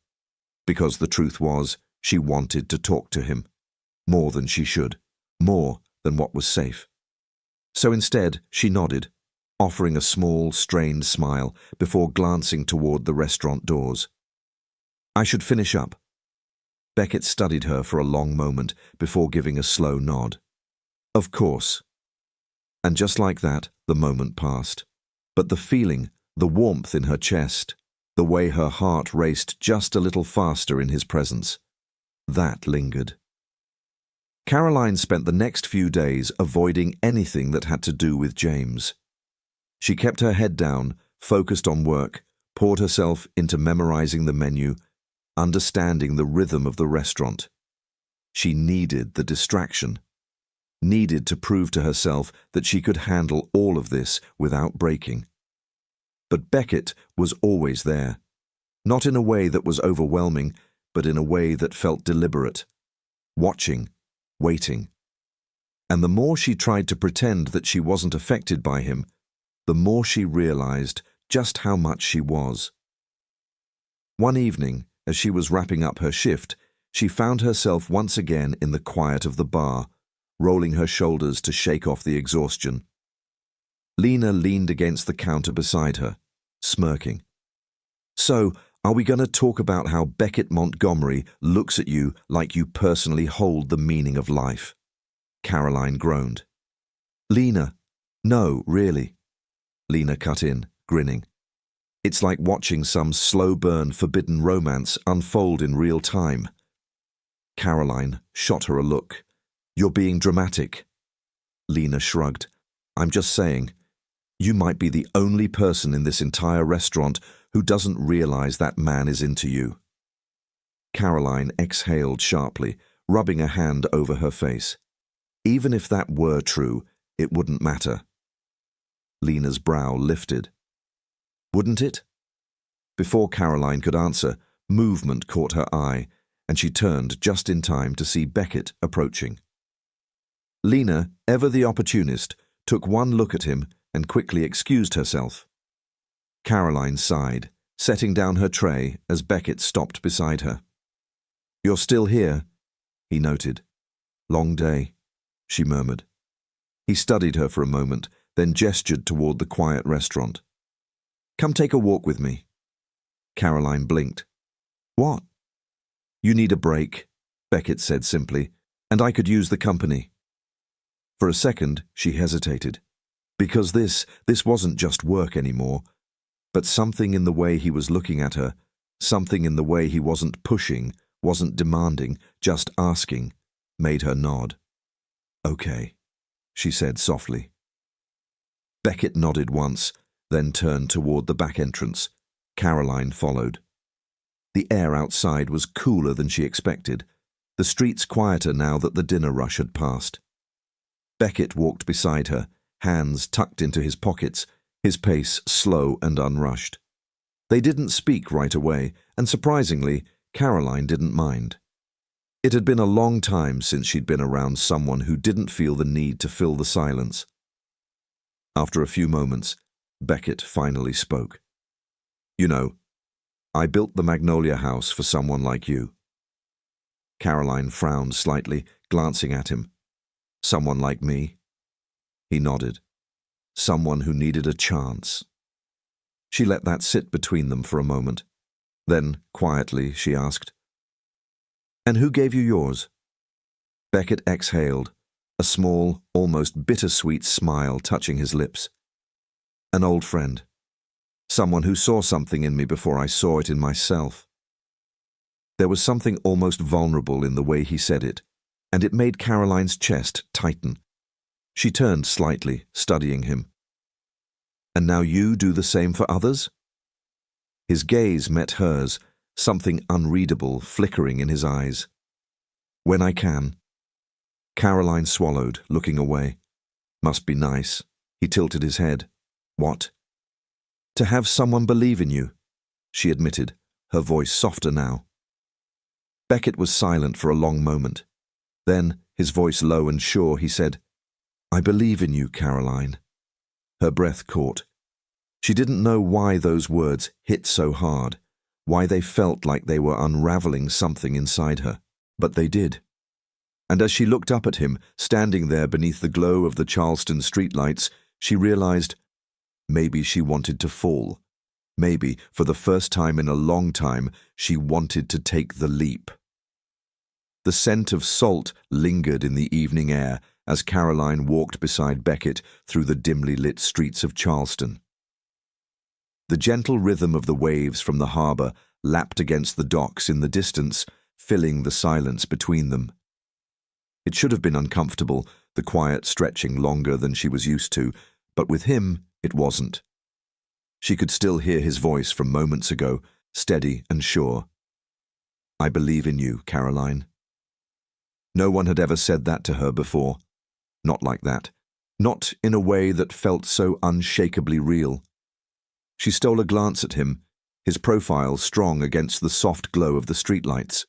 Because the truth was, she wanted to talk to him. More than she should. More than what was safe. So instead, she nodded, offering a small, strained smile before glancing toward the restaurant doors. I should finish up. Beckett studied her for a long moment before giving a slow nod. Of course. And just like that, the moment passed. But the feeling, the warmth in her chest, the way her heart raced just a little faster in his presence, that lingered. Caroline spent the next few days avoiding anything that had to do with James. She kept her head down, focused on work, poured herself into memorizing the menu, understanding the rhythm of the restaurant. She needed the distraction, needed to prove to herself that she could handle all of this without breaking. But Beckett was always there, not in a way that was overwhelming, but in a way that felt deliberate, watching, waiting. And the more she tried to pretend that she wasn't affected by him, the more she realized just how much she was. One evening, as she was wrapping up her shift, she found herself once again in the quiet of the bar, rolling her shoulders to shake off the exhaustion. Lena leaned against the counter beside her, smirking. "So, are we going to talk about how Beckett Montgomery looks at you like you personally hold the meaning of life?" Caroline groaned. "Lena, no, really." Lena cut in, grinning. "It's like watching some slow-burn forbidden romance unfold in real time." Caroline shot her a look. "You're being dramatic." Lena shrugged. "I'm just saying, you might be the only person in this entire restaurant who doesn't realize that man is into you." Caroline exhaled sharply, rubbing a hand over her face. Even if that were true, it wouldn't matter. Lena's brow lifted. "Wouldn't it?" Before Caroline could answer, movement caught her eye, and she turned just in time to see Beckett approaching. Lena, ever the opportunist, took one look at him and quickly excused herself. Caroline sighed, setting down her tray as Beckett stopped beside her. "You're still here," he noted. "Long day," she murmured. He studied her for a moment, then gestured toward the quiet restaurant. "Come take a walk with me." Caroline blinked. "What?" "You need a break," Beckett said simply, "and I could use the company." For a second, she hesitated, because this wasn't just work anymore, but something in the way he was looking at her, something in the way he wasn't pushing, wasn't demanding, just asking, made her nod. "Okay," she said softly. Beckett nodded once, then turned toward the back entrance. Caroline followed. The air outside was cooler than she expected, the streets quieter now that the dinner rush had passed. Beckett walked beside her, hands tucked into his pockets, his pace slow and unrushed. They didn't speak right away, and surprisingly, Caroline didn't mind. It had been a long time since she'd been around someone who didn't feel the need to fill the silence. After a few moments, Beckett finally spoke. "You know, I built the Magnolia House for someone like you." Caroline frowned slightly, glancing at him. "Someone like me?" He nodded. "Someone who needed a chance." She let that sit between them for a moment. Then, quietly, she asked, "And who gave you yours?" Beckett exhaled, a small, almost bittersweet smile touching his lips. "An old friend. Someone who saw something in me before I saw it in myself." There was something almost vulnerable in the way he said it, and it made Caroline's chest tighten. She turned slightly, studying him. "And now you do the same for others?" His gaze met hers, something unreadable flickering in his eyes. "When I can." Caroline swallowed, looking away. "Must be nice." He tilted his head. "What?" "To have someone believe in you," she admitted, her voice softer now. Beckett was silent for a long moment. Then, his voice low and sure, he said, "I believe in you, Caroline." Her breath caught. She didn't know why those words hit so hard, why they felt like they were unraveling something inside her, but they did. And as she looked up at him, standing there beneath the glow of the Charleston streetlights, she realized maybe she wanted to fall. Maybe, for the first time in a long time, she wanted to take the leap. The scent of salt lingered in the evening air as Caroline walked beside Beckett through the dimly lit streets of Charleston. The gentle rhythm of the waves from the harbor lapped against the docks in the distance, filling the silence between them. It should have been uncomfortable, the quiet stretching longer than she was used to, but with him, it wasn't. She could still hear his voice from moments ago, steady and sure. "I believe in you, Caroline." No one had ever said that to her before. Not like that. Not in a way that felt so unshakably real. She stole a glance at him, his profile strong against the soft glow of the streetlights.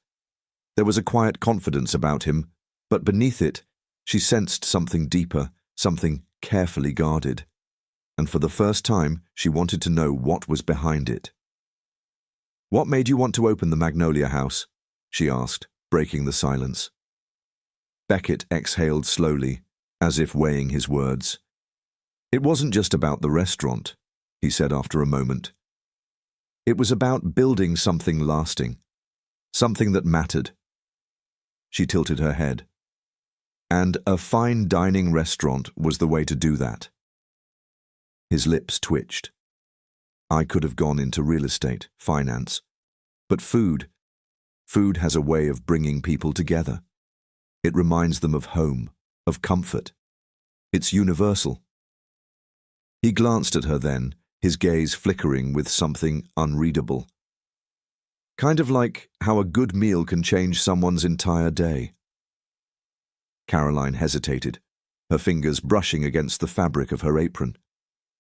There was a quiet confidence about him, But beneath it, she sensed something deeper, something carefully guarded. And for the first time, she wanted to know what was behind it. "What made you want to open the Magnolia House?" she asked, breaking the silence. Beckett exhaled slowly, as if weighing his words. "It wasn't just about the restaurant," he said after a moment. "It was about building something lasting, something that mattered." She tilted her head. "And a fine dining restaurant was the way to do that." His lips twitched. "I could have gone into real estate, finance. But food has a way of bringing people together. It reminds them of home, of comfort. It's universal." He glanced at her then, his gaze flickering with something unreadable. "Kind of like how a good meal can change someone's entire day." Caroline hesitated, her fingers brushing against the fabric of her apron.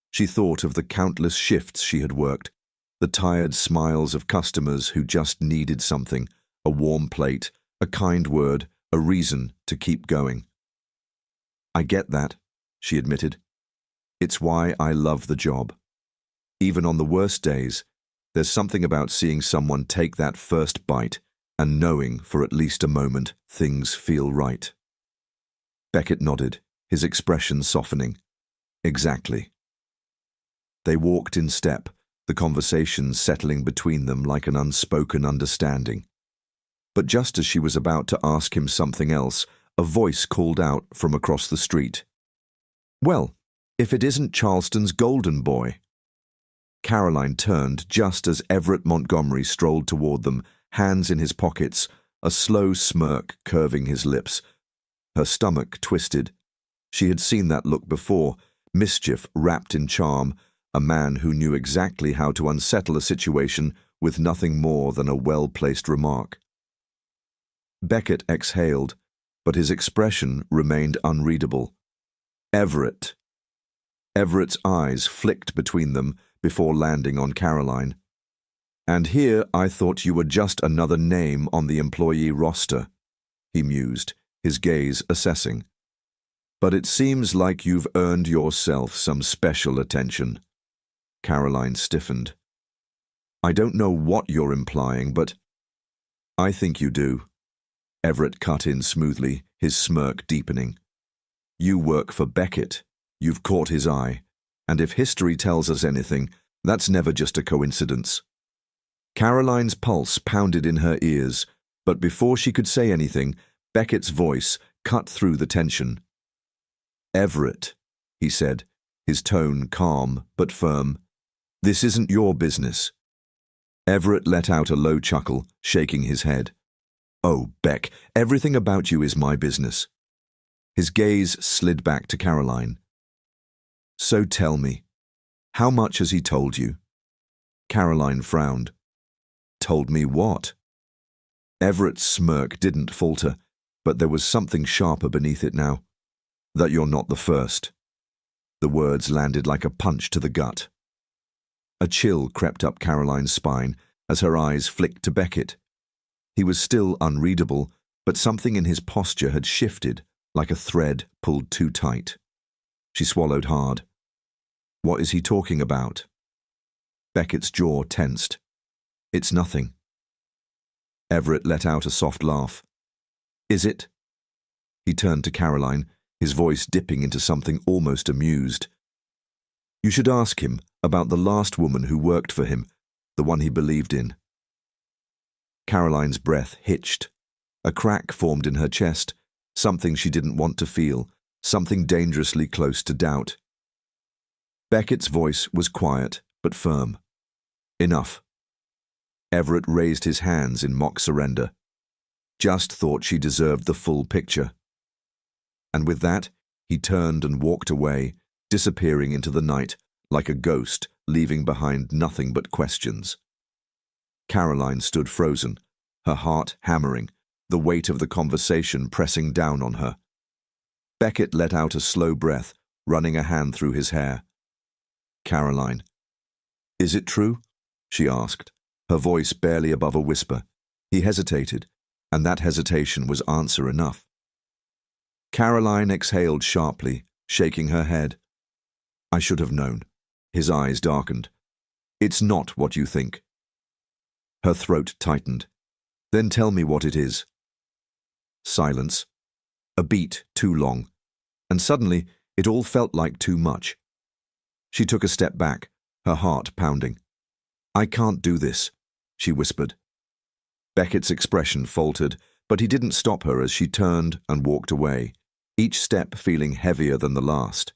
She thought of the countless shifts she had worked, the tired smiles of customers who just needed something, a warm plate, a kind word, a reason to keep going. "I get that," she admitted. "It's why I love the job. Even on the worst days, there's something about seeing someone take that first bite and knowing for at least a moment things feel right." Beckett nodded, his expression softening. "Exactly." They walked in step, the conversation settling between them like an unspoken understanding. But just as she was about to ask him something else, a voice called out from across the street. "Well, if it isn't Charleston's golden boy." Caroline turned just as Everett Montgomery strolled toward them, hands in his pockets, a slow smirk curving his lips. Her stomach twisted. She had seen that look before, mischief wrapped in charm, a man who knew exactly how to unsettle a situation with nothing more than a well-placed remark. Beckett exhaled, but his expression remained unreadable. "Everett." Everett's eyes flicked between them before landing on Caroline. "And here I thought you were just another name on the employee roster," he mused, his gaze assessing. "But it seems like you've earned yourself some special attention." Caroline stiffened. "I don't know what you're implying, but—" "I think you do." Everett cut in smoothly, his smirk deepening. "You work for Beckett. You've caught his eye. And if history tells us anything, that's never just a coincidence." Caroline's pulse pounded in her ears, but before she could say anything, Beckett's voice cut through the tension. "Everett," he said, his tone calm but firm, "this isn't your business." Everett let out a low chuckle, shaking his head. "Oh, Beck, everything about you is my business." His gaze slid back to Caroline. "So tell me, how much has he told you?" Caroline frowned. "Told me what?" Everett's smirk didn't falter, but there was something sharper beneath it now. "That you're not the first." The words landed like a punch to the gut. A chill crept up Caroline's spine as her eyes flicked to Beckett. He was still unreadable, but something in his posture had shifted, like a thread pulled too tight. She swallowed hard. "What is he talking about?" Beckett's jaw tensed. "It's nothing." Everett let out a soft laugh. "Is it?" He turned to Caroline, his voice dipping into something almost amused. "You should ask him about the last woman who worked for him, the one he believed in." Caroline's breath hitched. A crack formed in her chest, something she didn't want to feel, something dangerously close to doubt. Beckett's voice was quiet but firm. "Enough." Everett raised his hands in mock surrender. "Just thought she deserved the full picture." And with that, he turned and walked away, disappearing into the night, like a ghost, leaving behind nothing but questions. Caroline stood frozen, her heart hammering, the weight of the conversation pressing down on her. Beckett let out a slow breath, running a hand through his hair. "Caroline." "Is it true?" she asked, her voice barely above a whisper. He hesitated, and that hesitation was answer enough. Caroline exhaled sharply, shaking her head. I should have known. His eyes darkened. It's not what you think. Her throat tightened. Then tell me what it is. Silence. A beat too long. And suddenly, it all felt like too much. She took a step back, her heart pounding. I can't do this, she whispered. Beckett's expression faltered, but he didn't stop her as she turned and walked away, each step feeling heavier than the last.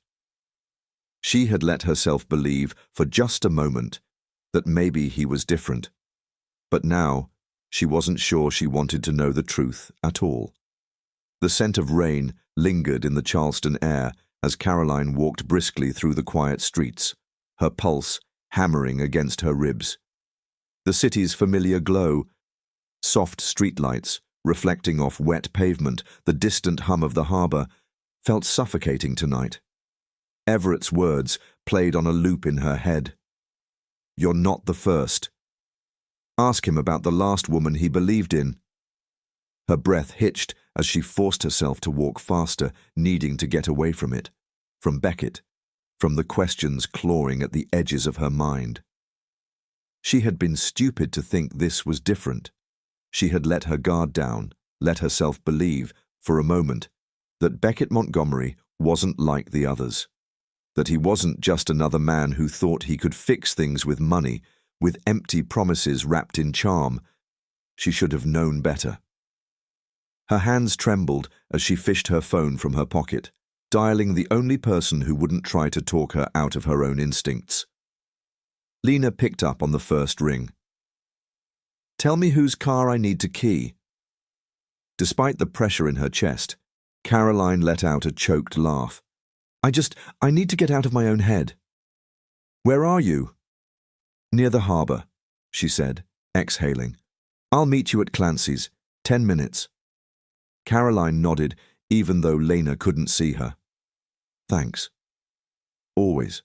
She had let herself believe for just a moment that maybe he was different. But now, she wasn't sure she wanted to know the truth at all. The scent of rain lingered in the Charleston air as Caroline walked briskly through the quiet streets, her pulse hammering against her ribs. The city's familiar glow, soft streetlights reflecting off wet pavement, the distant hum of the harbor, felt suffocating tonight. Everett's words played on a loop in her head. You're not the first. Ask him about the last woman he believed in. Her breath hitched as she forced herself to walk faster, needing to get away from it, from Beckett, from the questions clawing at the edges of her mind. She had been stupid to think this was different. She had let her guard down, let herself believe, for a moment, that Beckett Montgomery wasn't like the others, that he wasn't just another man who thought he could fix things with money, with empty promises wrapped in charm. She should have known better. Her hands trembled as she fished her phone from her pocket, dialing the only person who wouldn't try to talk her out of her own instincts. Lena picked up on the first ring. Tell me whose car I need to key. Despite the pressure in her chest, Caroline let out a choked laugh. I need to get out of my own head. Where are you? Near the harbor, she said, exhaling. I'll meet you at Clancy's. 10 minutes. Caroline nodded, even though Lena couldn't see her. Thanks. Always.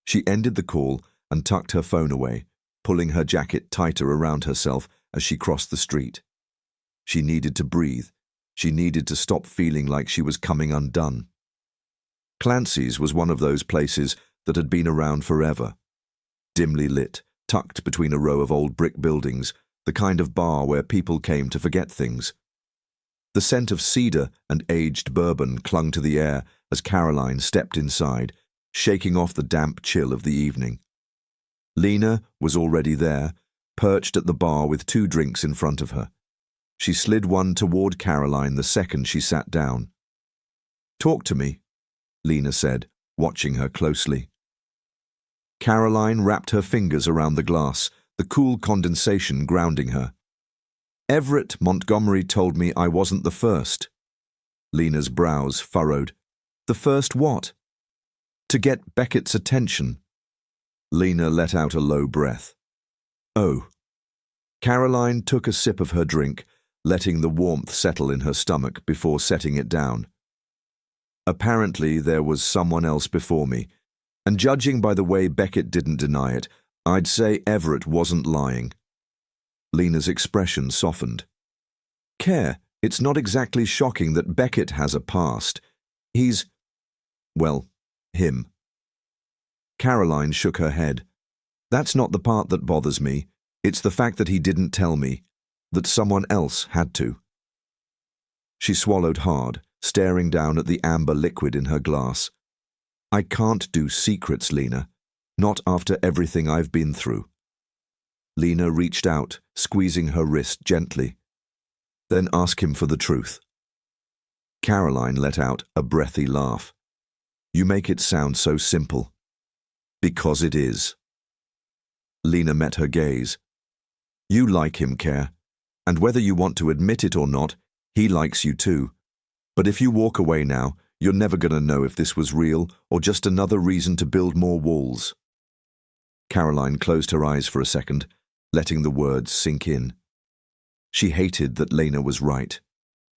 She ended the call and tucked her phone away, pulling her jacket tighter around herself as she crossed the street. She needed to breathe. She needed to stop feeling like she was coming undone. Clancy's was one of those places that had been around forever. Dimly lit, tucked between a row of old brick buildings, the kind of bar where people came to forget things. The scent of cedar and aged bourbon clung to the air as Caroline stepped inside, shaking off the damp chill of the evening. Lena was already there, perched at the bar with 2 drinks in front of her. She slid one toward Caroline the second she sat down. Talk to me, Lena said, watching her closely. Caroline wrapped her fingers around the glass, the cool condensation grounding her. Everett Montgomery told me I wasn't the first. Lena's brows furrowed. The first what? To get Beckett's attention. Lena let out a low breath. Oh. Caroline took a sip of her drink, letting the warmth settle in her stomach before setting it down. Apparently there was someone else before me, and judging by the way Beckett didn't deny it, I'd say Everett wasn't lying. Lena's expression softened. Care, it's not exactly shocking that Beckett has a past. He's, well, him. Caroline shook her head. That's not the part that bothers me. It's the fact that he didn't tell me, that someone else had to. She swallowed hard, staring down at the amber liquid in her glass. I can't do secrets, Lena. Not after everything I've been through. Lena reached out, squeezing her wrist gently. Then ask him for the truth. Caroline let out a breathy laugh. You make it sound so simple. Because it is. Lena met her gaze. You like him, Care, and whether you want to admit it or not, he likes you too. But if you walk away now, you're never going to know if this was real or just another reason to build more walls. Caroline closed her eyes for a second, letting the words sink in. She hated that Lena was right.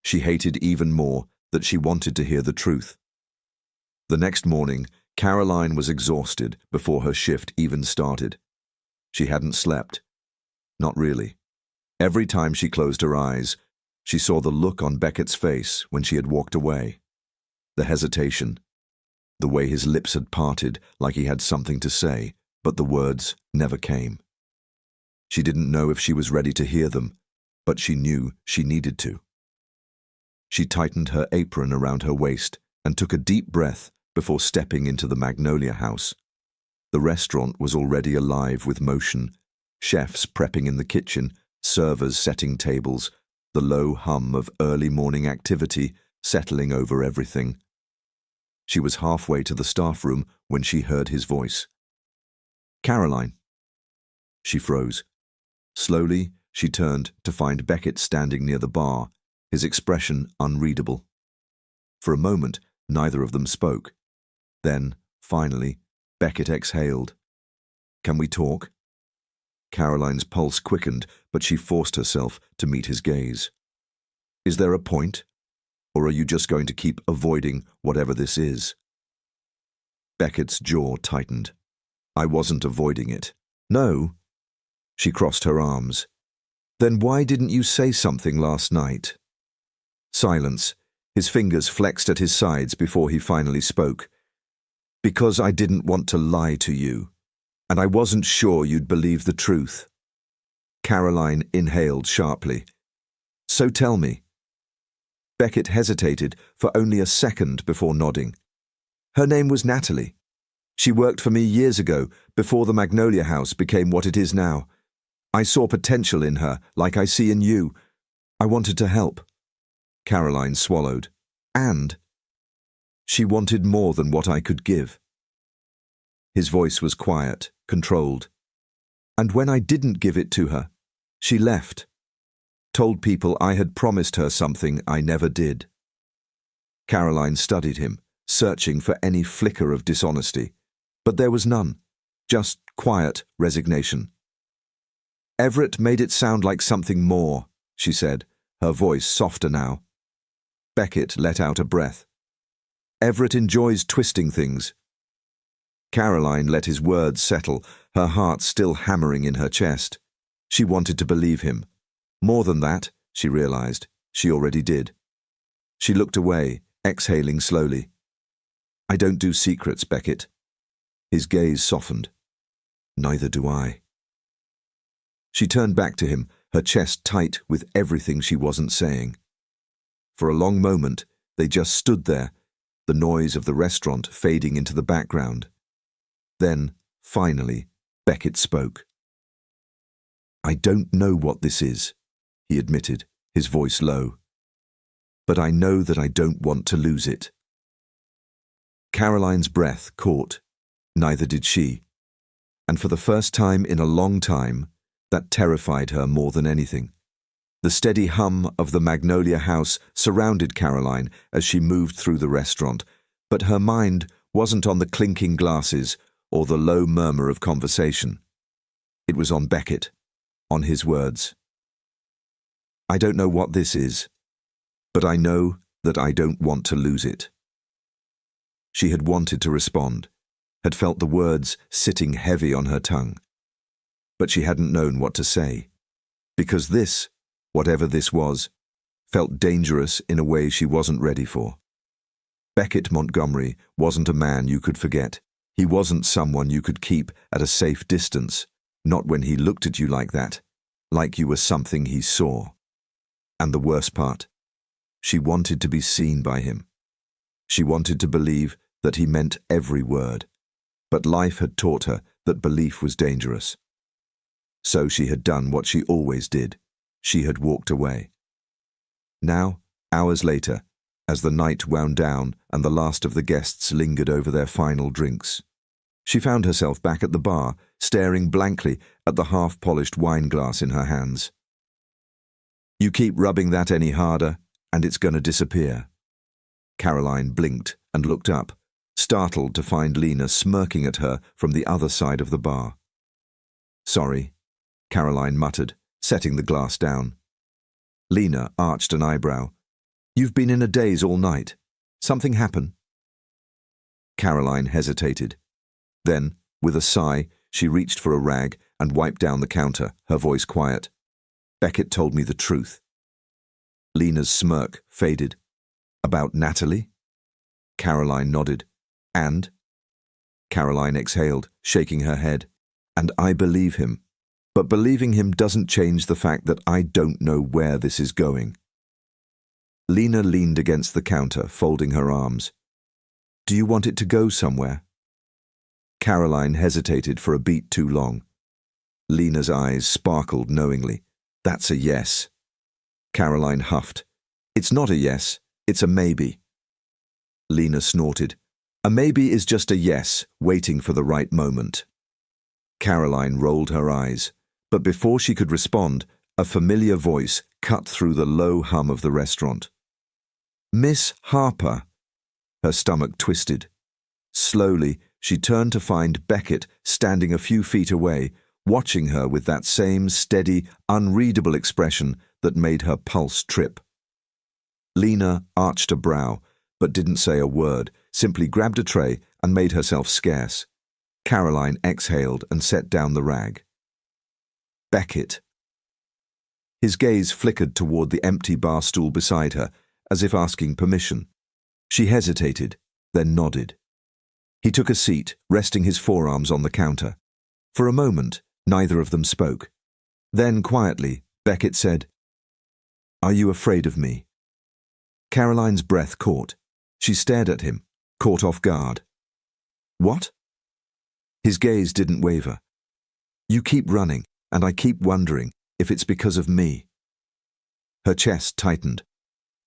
She hated even more that she wanted to hear the truth. The next morning, Caroline was exhausted before her shift even started. She hadn't slept. Not really. Every time she closed her eyes, She saw the look on Beckett's face when she had walked away. The hesitation. The way his lips had parted like he had something to say, but the words never came. She didn't know if she was ready to hear them, but she knew she needed to. She tightened her apron around her waist and took a deep breath before stepping into the Magnolia House. The restaurant was already alive with motion, chefs prepping in the kitchen, servers setting tables, the low hum of early morning activity settling over everything. She was halfway to the staff room when she heard his voice. "Caroline." She froze. Slowly, she turned to find Beckett standing near the bar, his expression unreadable. For a moment, neither of them spoke. Then, finally, Beckett exhaled. "Can we talk?" Caroline's pulse quickened, but she forced herself to meet his gaze. "Is there a point? Or are you just going to keep avoiding whatever this is?" Beckett's jaw tightened. "I wasn't avoiding it." "No?" She crossed her arms. "Then why didn't you say something last night?" Silence. His fingers flexed at his sides before he finally spoke. "Because I didn't want to lie to you, and I wasn't sure you'd believe the truth." Caroline inhaled sharply. "So tell me." Beckett hesitated for only a second before nodding. "Her name was Natalie. She worked for me years ago, before the Magnolia House became what it is now. I saw potential in her, like I see in you. I wanted to help." Caroline swallowed. "And?" "She wanted more than what I could give." His voice was quiet, controlled. "And when I didn't give it to her, she left. Told people I had promised her something I never did." Caroline studied him, searching for any flicker of dishonesty, but there was none, just quiet resignation. "Everett made it sound like something more," she said, her voice softer now. Beckett let out a breath. "Everett enjoys twisting things." Caroline let his words settle, her heart still hammering in her chest. She wanted to believe him. More than that, she realized, she already did. She looked away, exhaling slowly. "I don't do secrets, Beckett." His gaze softened. "Neither do I." She turned back to him, her chest tight with everything she wasn't saying. For a long moment, they just stood there, the noise of the restaurant fading into the background. Then, finally, Beckett spoke. "I don't know what this is," he admitted, his voice low. "But I know that I don't want to lose it." Caroline's breath caught. Neither did she. And for the first time in a long time, that terrified her more than anything. The steady hum of the Magnolia House surrounded Caroline as she moved through the restaurant, but her mind wasn't on the clinking glasses or the low murmur of conversation. It was on Beckett, on his words. "I don't know what this is, but I know that I don't want to lose it." She had wanted to respond, had felt the words sitting heavy on her tongue. But she hadn't known what to say, because this, whatever this was, felt dangerous in a way she wasn't ready for. Beckett Montgomery wasn't a man you could forget. He wasn't someone you could keep at a safe distance, not when he looked at you like that, like you were something he saw. And the worst part, she wanted to be seen by him. She wanted to believe that he meant every word, but life had taught her that belief was dangerous. So she had done what she always did. She had walked away. Now, hours later, as the night wound down and the last of the guests lingered over their final drinks, she found herself back at the bar, staring blankly at the half-polished wine glass in her hands. "You keep rubbing that any harder, and it's going to disappear." Caroline blinked and looked up, startled to find Lena smirking at her from the other side of the bar. "Sorry," Caroline muttered, setting the glass down. Lena arched an eyebrow. "You've been in a daze all night. Something happen?" Caroline hesitated. Then, with a sigh, she reached for a rag and wiped down the counter, her voice quiet. "Beckett told me the truth." Lena's smirk faded. About Natalie? Caroline nodded. And? Caroline exhaled, shaking her head. And I believe him. But believing him doesn't change the fact that I don't know where this is going. Lena leaned against the counter, folding her arms. Do you want it to go somewhere? Caroline hesitated for a beat too long. Lena's eyes sparkled knowingly. That's a yes. Caroline huffed. It's not a yes, it's a maybe. Lena snorted. A maybe is just a yes, waiting for the right moment. Caroline rolled her eyes, but before she could respond, a familiar voice cut through the low hum of the restaurant. Miss Harper. Her stomach twisted. Slowly, she turned to find Beckett standing a few feet away, watching her with that same steady, unreadable expression that made her pulse trip. Lena arched a brow, but didn't say a word, simply grabbed a tray and made herself scarce. Caroline exhaled and set down the rag. Beckett. His gaze flickered toward the empty bar stool beside her, as if asking permission. She hesitated, then nodded. He took a seat, resting his forearms on the counter. For a moment, neither of them spoke. Then, quietly, Beckett said, Are you afraid of me? Caroline's breath caught. She stared at him, caught off guard. What? His gaze didn't waver. You keep running, and I keep wondering if it's because of me. Her chest tightened.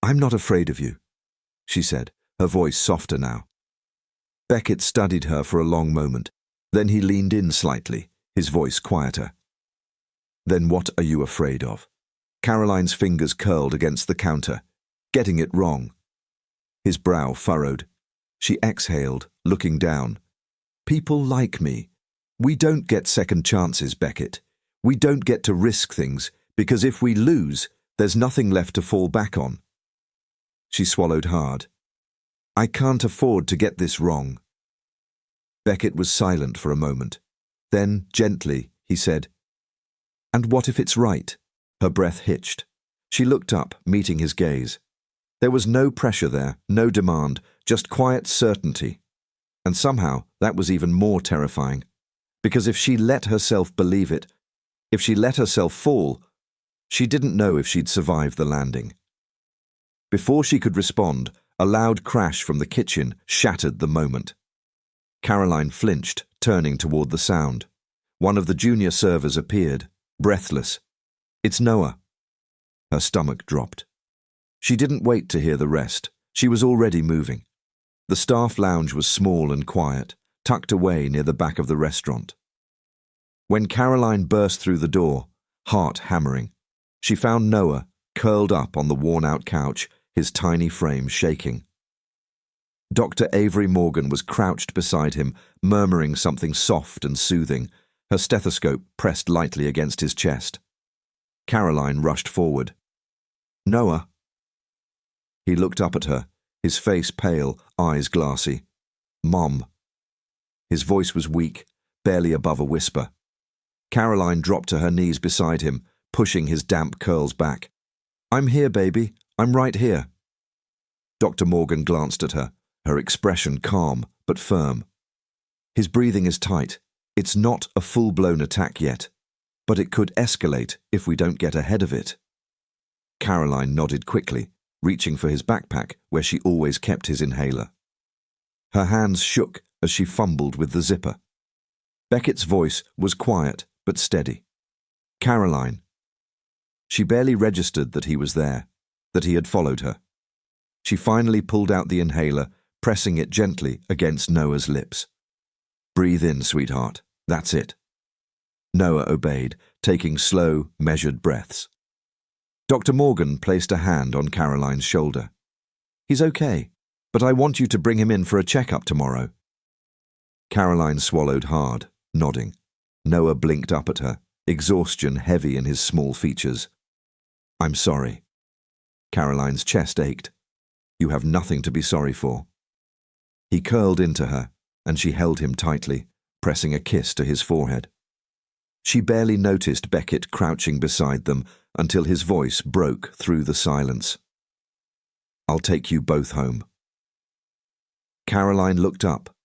I'm not afraid of you, she said, her voice softer now. Beckett studied her for a long moment. Then he leaned in slightly, his voice quieter. Then what are you afraid of? Caroline's fingers curled against the counter, getting it wrong. His brow furrowed. She exhaled, looking down. People like me. We don't get second chances, Beckett. We don't get to risk things, because if we lose, there's nothing left to fall back on. She swallowed hard. I can't afford to get this wrong. Beckett was silent for a moment. Then, gently, he said, And what if it's right? Her breath hitched. She looked up, meeting his gaze. There was no pressure there, no demand, just quiet certainty. And somehow that was even more terrifying. Because if she let herself believe it, if she let herself fall, she didn't know if she'd survive the landing. Before she could respond, a loud crash from the kitchen shattered the moment. Caroline flinched, turning toward the sound. One of the junior servers appeared, breathless. It's Noah. Her stomach dropped. She didn't wait to hear the rest. She was already moving. The staff lounge was small and quiet, tucked away near the back of the restaurant. When Caroline burst through the door, heart hammering, she found Noah curled up on the worn-out couch, his tiny frame shaking. Dr. Avery Morgan was crouched beside him, murmuring something soft and soothing, her stethoscope pressed lightly against his chest. Caroline rushed forward. Noah. He looked up at her, his face pale, eyes glassy. Mom. His voice was weak, barely above a whisper. Caroline dropped to her knees beside him, pushing his damp curls back. I'm here, baby. I'm right here. Dr. Morgan glanced at her, her expression calm but firm. His breathing is tight. It's not a full-blown attack yet, but it could escalate if we don't get ahead of it. Caroline nodded quickly, reaching for his backpack where she always kept his inhaler. Her hands shook as she fumbled with the zipper. Beckett's voice was quiet but steady. Caroline. She barely registered that he was there, that he had followed her. She finally pulled out the inhaler, pressing it gently against Noah's lips. Breathe in, sweetheart. That's it. Noah obeyed, taking slow, measured breaths. Dr. Morgan placed a hand on Caroline's shoulder. He's okay, but I want you to bring him in for a checkup tomorrow. Caroline swallowed hard, nodding. Noah blinked up at her, exhaustion heavy in his small features. I'm sorry. Caroline's chest ached. You have nothing to be sorry for. He curled into her, and she held him tightly, pressing a kiss to his forehead. She barely noticed Beckett crouching beside them until his voice broke through the silence. "I'll take you both home." Caroline looked up,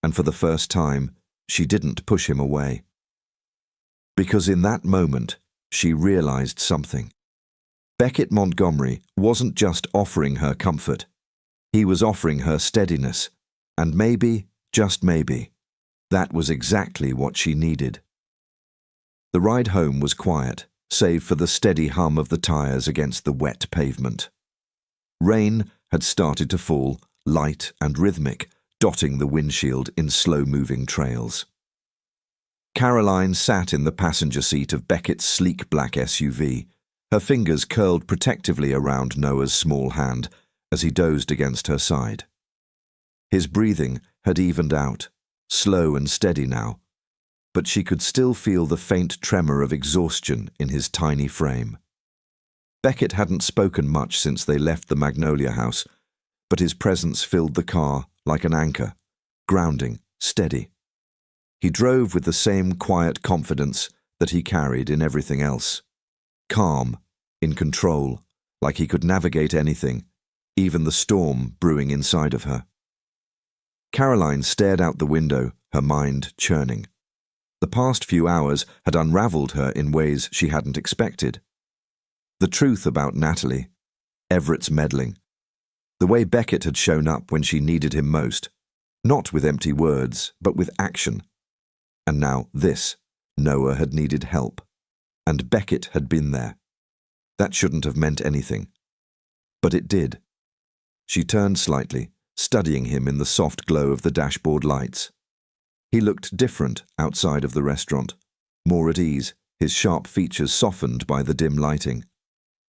and for the first time, she didn't push him away. Because in that moment, she realized something. Beckett Montgomery wasn't just offering her comfort. He was offering her steadiness, and maybe, just maybe, that was exactly what she needed. The ride home was quiet, save for the steady hum of the tires against the wet pavement. Rain had started to fall, light and rhythmic, dotting the windshield in slow-moving trails. Caroline sat in the passenger seat of Beckett's sleek black SUV, her fingers curled protectively around Noah's small hand as he dozed against her side. His breathing had evened out, slow and steady now, but she could still feel the faint tremor of exhaustion in his tiny frame. Beckett hadn't spoken much since they left the Magnolia House, but his presence filled the car like an anchor, grounding, steady. He drove with the same quiet confidence that he carried in everything else. Calm, in control, like he could navigate anything, even the storm brewing inside of her. Caroline stared out the window, her mind churning. The past few hours had unraveled her in ways she hadn't expected. The truth about Natalie, Everett's meddling, the way Beckett had shown up when she needed him most, not with empty words, but with action. And now this, Noah had needed help, and Beckett had been there. That shouldn't have meant anything. But it did. She turned slightly, studying him in the soft glow of the dashboard lights. He looked different outside of the restaurant, more at ease, his sharp features softened by the dim lighting.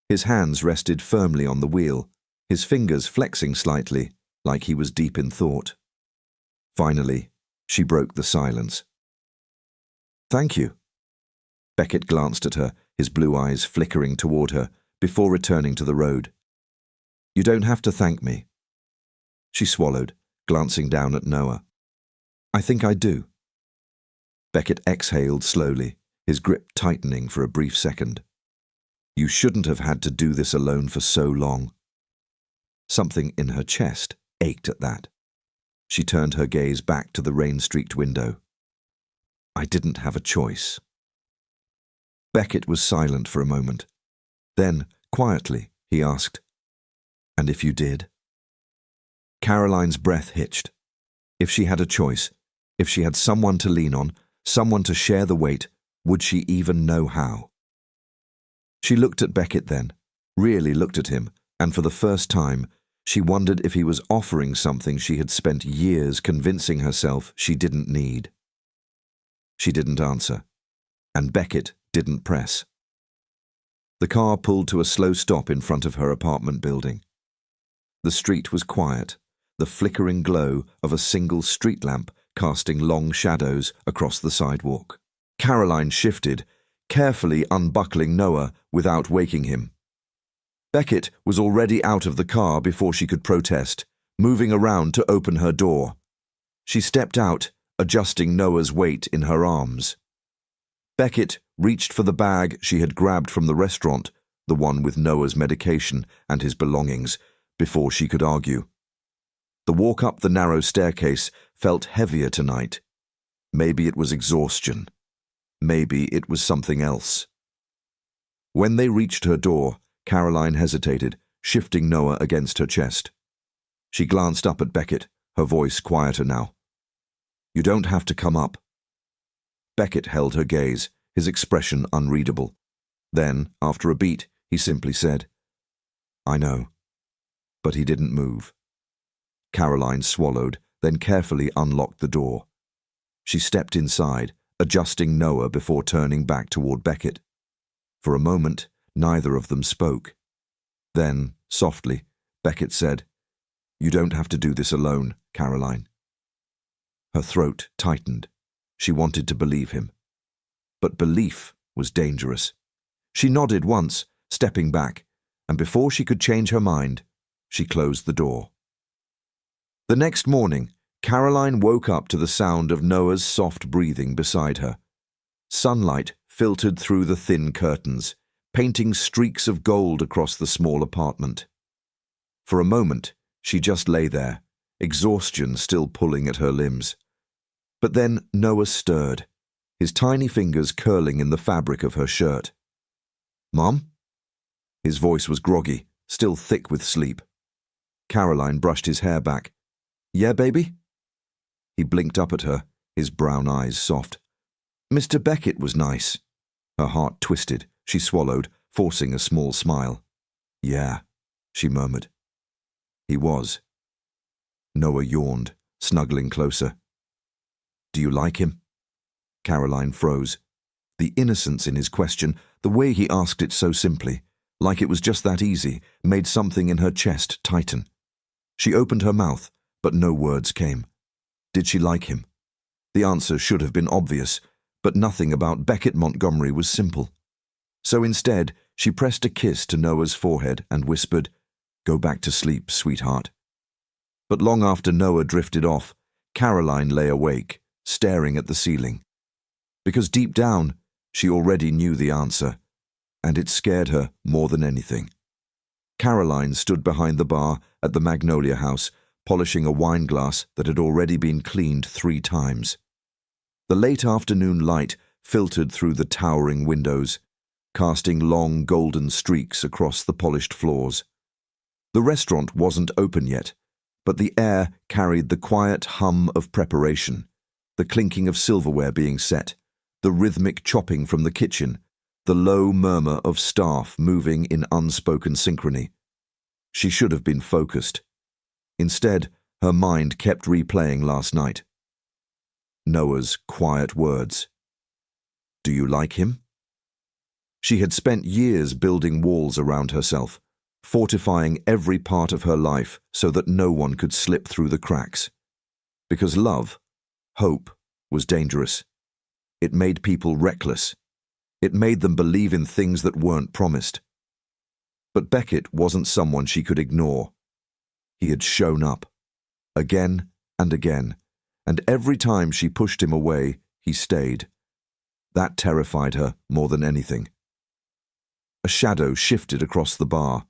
His hands rested firmly on the wheel, his fingers flexing slightly, like he was deep in thought. Finally, she broke the silence. "Thank you." Beckett glanced at her, his blue eyes flickering toward her, before returning to the road. "You don't have to thank me." She swallowed, glancing down at Noah. "I think I do." Beckett exhaled slowly, his grip tightening for a brief second. "You shouldn't have had to do this alone for so long." Something in her chest ached at that. She turned her gaze back to the rain-streaked window. "I didn't have a choice." Beckett was silent for a moment. Then, quietly, he asked, "And if you did?" Caroline's breath hitched. If she had a choice, if she had someone to lean on, someone to share the weight, would she even know how? She looked at Beckett then, really looked at him, and for the first time, she wondered if he was offering something she had spent years convincing herself she didn't need. She didn't answer, and Beckett didn't press. The car pulled to a slow stop in front of her apartment building. The street was quiet, the flickering glow of a single street lamp casting long shadows across the sidewalk. Caroline shifted, carefully unbuckling Noah without waking him. Beckett was already out of the car before she could protest, moving around to open her door. She stepped out, adjusting Noah's weight in her arms. Beckett reached for the bag she had grabbed from the restaurant, the one with Noah's medication and his belongings, before she could argue. The walk up the narrow staircase felt heavier tonight. Maybe it was exhaustion. Maybe it was something else. When they reached her door, Caroline hesitated, shifting Noah against her chest. She glanced up at Beckett, her voice quieter now. "You don't have to come up." Beckett held her gaze, his expression unreadable. Then, after a beat, he simply said, "I know." But he didn't move. Caroline swallowed, then carefully unlocked the door. She stepped inside, adjusting Noah before turning back toward Beckett. For a moment, neither of them spoke. Then, softly, Beckett said, "You don't have to do this alone, Caroline." Her throat tightened. She wanted to believe him. But belief was dangerous. She nodded once, stepping back, and before she could change her mind, she closed the door. The next morning, Caroline woke up to the sound of Noah's soft breathing beside her. Sunlight filtered through the thin curtains, painting streaks of gold across the small apartment. For a moment, she just lay there, exhaustion still pulling at her limbs. But then Noah stirred, his tiny fingers curling in the fabric of her shirt. "Mom?" His voice was groggy, still thick with sleep. Caroline brushed his hair back. "Yeah, baby?" He blinked up at her, his brown eyes soft. "Mr. Beckett was nice." Her heart twisted. She swallowed, forcing a small smile. "Yeah," she murmured. "He was." Noah yawned, snuggling closer. "Do you like him?" Caroline froze. The innocence in his question, the way he asked it so simply, like it was just that easy, made something in her chest tighten. She opened her mouth, but no words came. Did she like him? The answer should have been obvious, but nothing about Beckett Montgomery was simple. So instead, she pressed a kiss to Noah's forehead and whispered, "Go back to sleep, sweetheart." But long after Noah drifted off, Caroline lay awake, staring at the ceiling. Because deep down, she already knew the answer, and it scared her more than anything. Caroline stood behind the bar at the Magnolia House, polishing a wine glass that had already been cleaned 3 times. The late afternoon light filtered through the towering windows, casting long golden streaks across the polished floors. The restaurant wasn't open yet, but the air carried the quiet hum of preparation, the clinking of silverware being set, the rhythmic chopping from the kitchen, the low murmur of staff moving in unspoken synchrony. She should have been focused. Instead, her mind kept replaying last night. Noah's quiet words. "Do you like him?" She had spent years building walls around herself, fortifying every part of her life so that no one could slip through the cracks. Because love, hope, was dangerous. It made people reckless. It made them believe in things that weren't promised. But Beckett wasn't someone she could ignore. He had shown up, again and again, and every time she pushed him away, he stayed. That terrified her more than anything. A shadow shifted across the bar.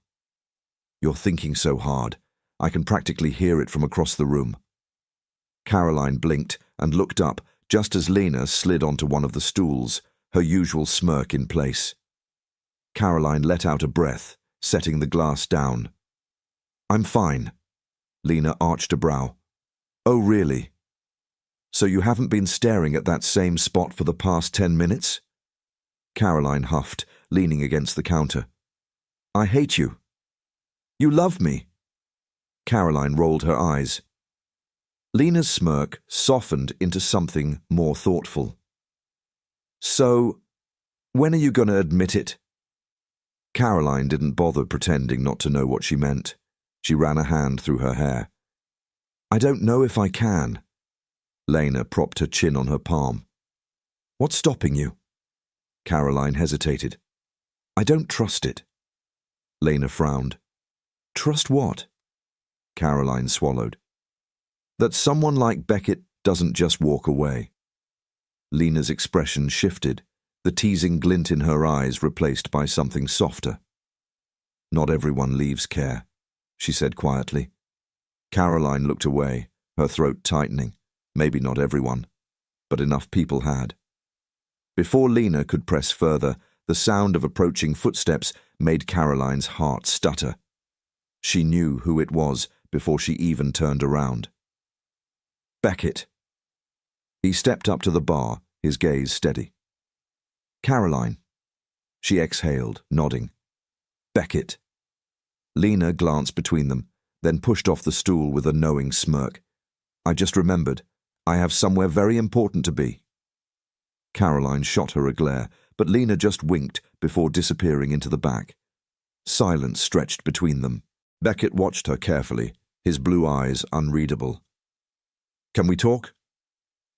"You're thinking so hard. I can practically hear it from across the room." Caroline blinked and looked up just as Lena slid onto one of the stools, her usual smirk in place. Caroline let out a breath, setting the glass down. "I'm fine." Lena arched a brow. "Oh, really? So you haven't been staring at that same spot for the past 10 minutes? Caroline huffed, leaning against the counter. "I hate you." "You love me." Caroline rolled her eyes. Lena's smirk softened into something more thoughtful. "So, when are you going to admit it?" Caroline didn't bother pretending not to know what she meant. She ran a hand through her hair. "I don't know if I can." Lena propped her chin on her palm. "What's stopping you?" Caroline hesitated. "I don't trust it." Lena frowned. "Trust what?" Caroline swallowed. "That someone like Beckett doesn't just walk away." Lena's expression shifted, the teasing glint in her eyes replaced by something softer. "Not everyone leaves care," she said quietly. Caroline looked away, her throat tightening. Maybe not everyone, but enough people had. Before Lena could press further, the sound of approaching footsteps made Caroline's heart stutter. She knew who it was before she even turned around. Beckett. He stepped up to the bar, his gaze steady. "Caroline." She exhaled, nodding. "Beckett." Lena glanced between them, then pushed off the stool with a knowing smirk. "I just remembered. I have somewhere very important to be." Caroline shot her a glare, but Lena just winked before disappearing into the back. Silence stretched between them. Beckett watched her carefully, his blue eyes unreadable. "Can we talk?"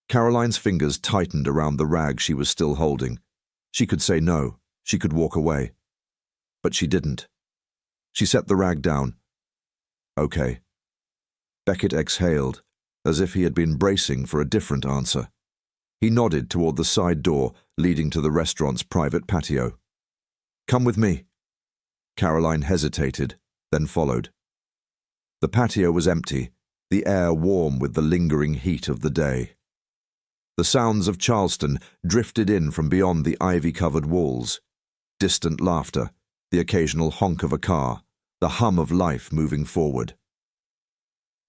Caroline's fingers tightened around the rag she was still holding. She could say no, she could walk away. But she didn't. She set the rag down. "Okay." Beckett exhaled, as if he had been bracing for a different answer. He nodded toward the side door leading to the restaurant's private patio. "Come with me." Caroline hesitated, then followed. The patio was empty, the air warm with the lingering heat of the day. The sounds of Charleston drifted in from beyond the ivy-covered walls. Distant laughter, the occasional honk of a car, the hum of life moving forward.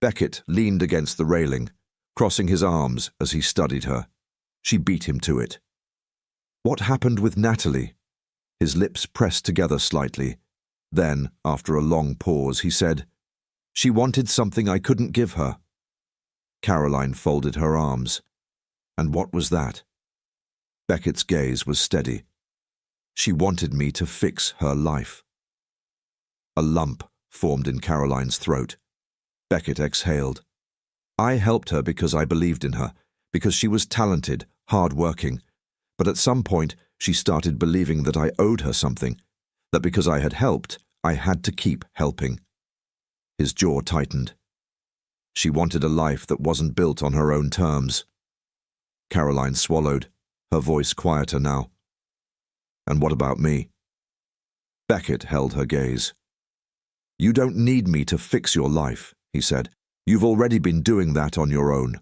Beckett leaned against the railing, crossing his arms as he studied her. She beat him to it. "What happened with Natalie?" His lips pressed together slightly. Then, after a long pause, he said, "She wanted something I couldn't give her." Caroline folded her arms. "And what was that?" Beckett's gaze was steady. "She wanted me to fix her life." A lump formed in Caroline's throat. Beckett exhaled. "I helped her because I believed in her, because she was talented, hard-working. But at some point, she started believing that I owed her something, that because I had helped, I had to keep helping." His jaw tightened. She wanted a life that wasn't built on her own terms. Caroline swallowed, her voice quieter now. "And what about me?" Beckett held her gaze. "You don't need me to fix your life," he said. "You've already been doing that on your own."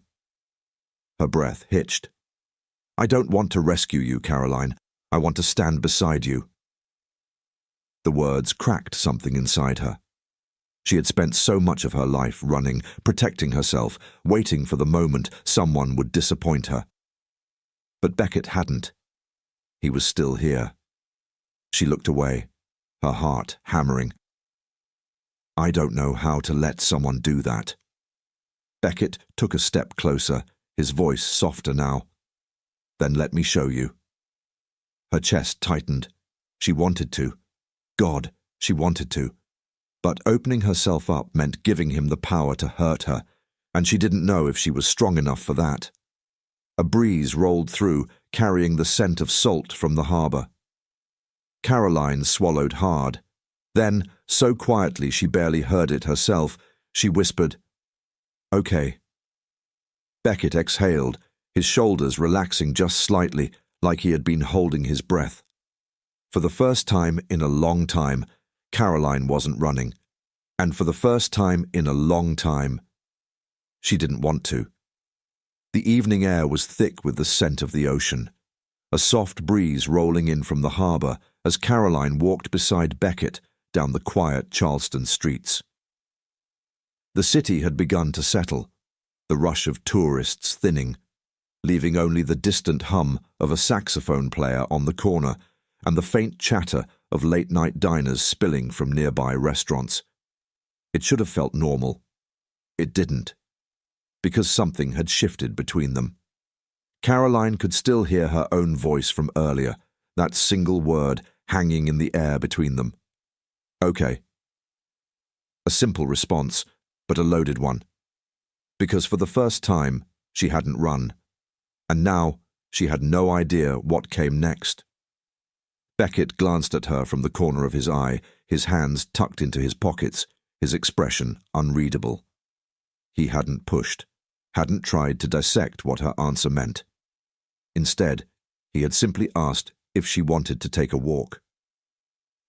Her breath hitched. "I don't want to rescue you, Caroline. I want to stand beside you." The words cracked something inside her. She had spent so much of her life running, protecting herself, waiting for the moment someone would disappoint her. But Beckett hadn't. He was still here. She looked away, her heart hammering. "I don't know how to let someone do that." Beckett took a step closer, his voice softer now. "Then let me show you." Her chest tightened. She wanted to. God, she wanted to. But opening herself up meant giving him the power to hurt her, and she didn't know if she was strong enough for that. A breeze rolled through, carrying the scent of salt from the harbor. Caroline swallowed hard. Then, so quietly she barely heard it herself, she whispered, "Okay." Beckett exhaled, his shoulders relaxing just slightly, like he had been holding his breath. For the first time in a long time, Caroline wasn't running. And for the first time in a long time, she didn't want to. The evening air was thick with the scent of the ocean, a soft breeze rolling in from the harbor as Caroline walked beside Beckett down the quiet Charleston streets. The city had begun to settle, the rush of tourists thinning, leaving only the distant hum of a saxophone player on the corner and the faint chatter of late-night diners spilling from nearby restaurants. It should have felt normal. It didn't, because something had shifted between them. Caroline could still hear her own voice from earlier, that single word hanging in the air between them. "Okay." A simple response, but a loaded one. Because for the first time, she hadn't run. And now, she had no idea what came next. Beckett glanced at her from the corner of his eye, his hands tucked into his pockets, his expression unreadable. He hadn't pushed, hadn't tried to dissect what her answer meant. Instead, he had simply asked if she wanted to take a walk.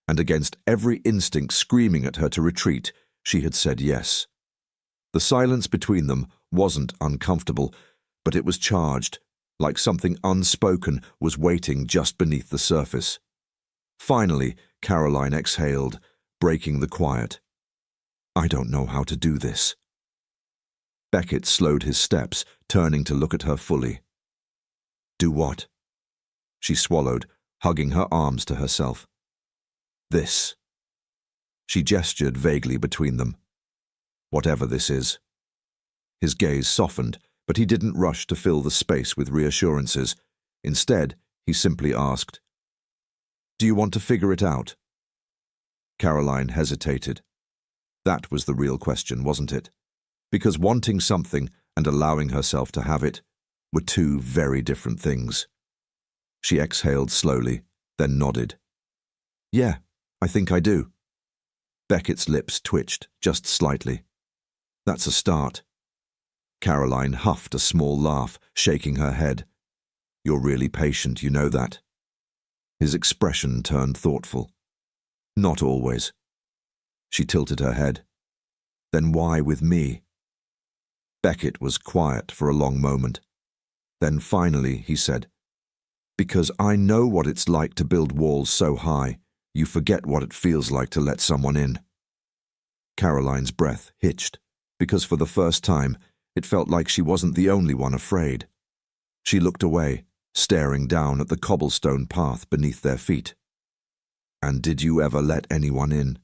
And against every instinct screaming at her to retreat, she had said yes. The silence between them wasn't uncomfortable, but it was charged, like something unspoken was waiting just beneath the surface. Finally, Caroline exhaled, breaking the quiet. "I don't know how to do this." Beckett slowed his steps, turning to look at her fully. "Do what?" She swallowed, hugging her arms to herself. "This." She gestured vaguely between them. "Whatever this is." His gaze softened, but he didn't rush to fill the space with reassurances. Instead, he simply asked, "Do you want to figure it out?" Caroline hesitated. That was the real question, wasn't it? Because wanting something and allowing herself to have it were two very different things. She exhaled slowly, then nodded. "Yeah, I think I do." Beckett's lips twitched, just slightly. "That's a start." Caroline huffed a small laugh, shaking her head. You're really patient, you know that. His expression turned thoughtful. Not always. She tilted her head. Then why with me? Beckett was quiet for a long moment. Then finally he said, Because I know what it's like to build walls so high, you forget what it feels like to let someone in. Caroline's breath hitched, because for the first time, it felt like she wasn't the only one afraid. She looked away, staring down at the cobblestone path beneath their feet. And did you ever let anyone in?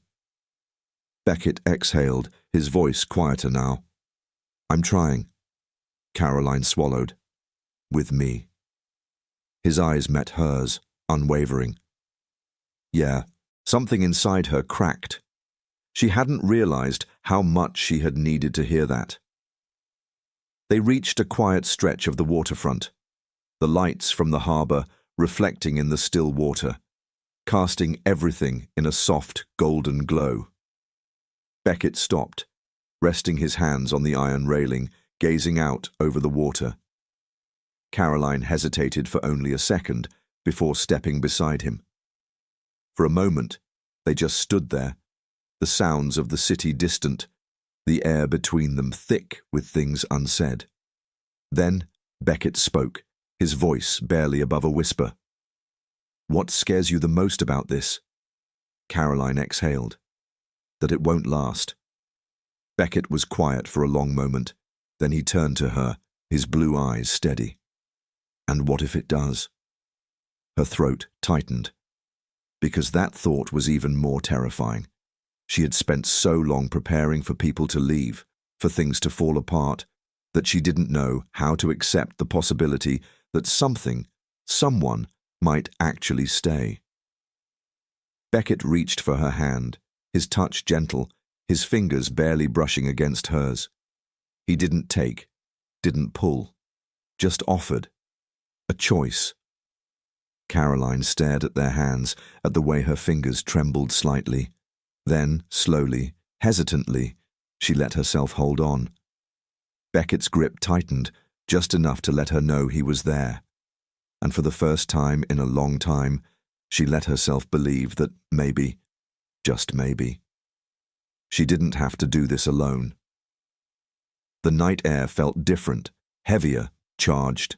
Beckett exhaled, his voice quieter now. I'm trying. Caroline swallowed. With me. His eyes met hers, unwavering. Yeah, something inside her cracked. She hadn't realized how much she had needed to hear that. They reached a quiet stretch of the waterfront, the lights from the harbor reflecting in the still water, casting everything in a soft, golden glow. Beckett stopped, resting his hands on the iron railing, gazing out over the water. Caroline hesitated for only a second before stepping beside him. For a moment, they just stood there, the sounds of the city distant, the air between them thick with things unsaid. Then Beckett spoke, his voice barely above a whisper. What scares you the most about this? Caroline exhaled. That it won't last. Beckett was quiet for a long moment. Then he turned to her, his blue eyes steady. And what if it does? Her throat tightened. Because that thought was even more terrifying. She had spent so long preparing for people to leave, for things to fall apart, that she didn't know how to accept the possibility that someone might actually stay. Beckett reached for her hand, his touch gentle, his fingers barely brushing against hers. He didn't take, didn't pull, just offered. A choice. Caroline stared at their hands, at the way her fingers trembled slightly. Then, slowly, hesitantly, she let herself hold on. Beckett's grip tightened, just enough to let her know he was there. And for the first time in a long time, she let herself believe that maybe, just maybe, she didn't have to do this alone. The night air felt different, heavier, charged.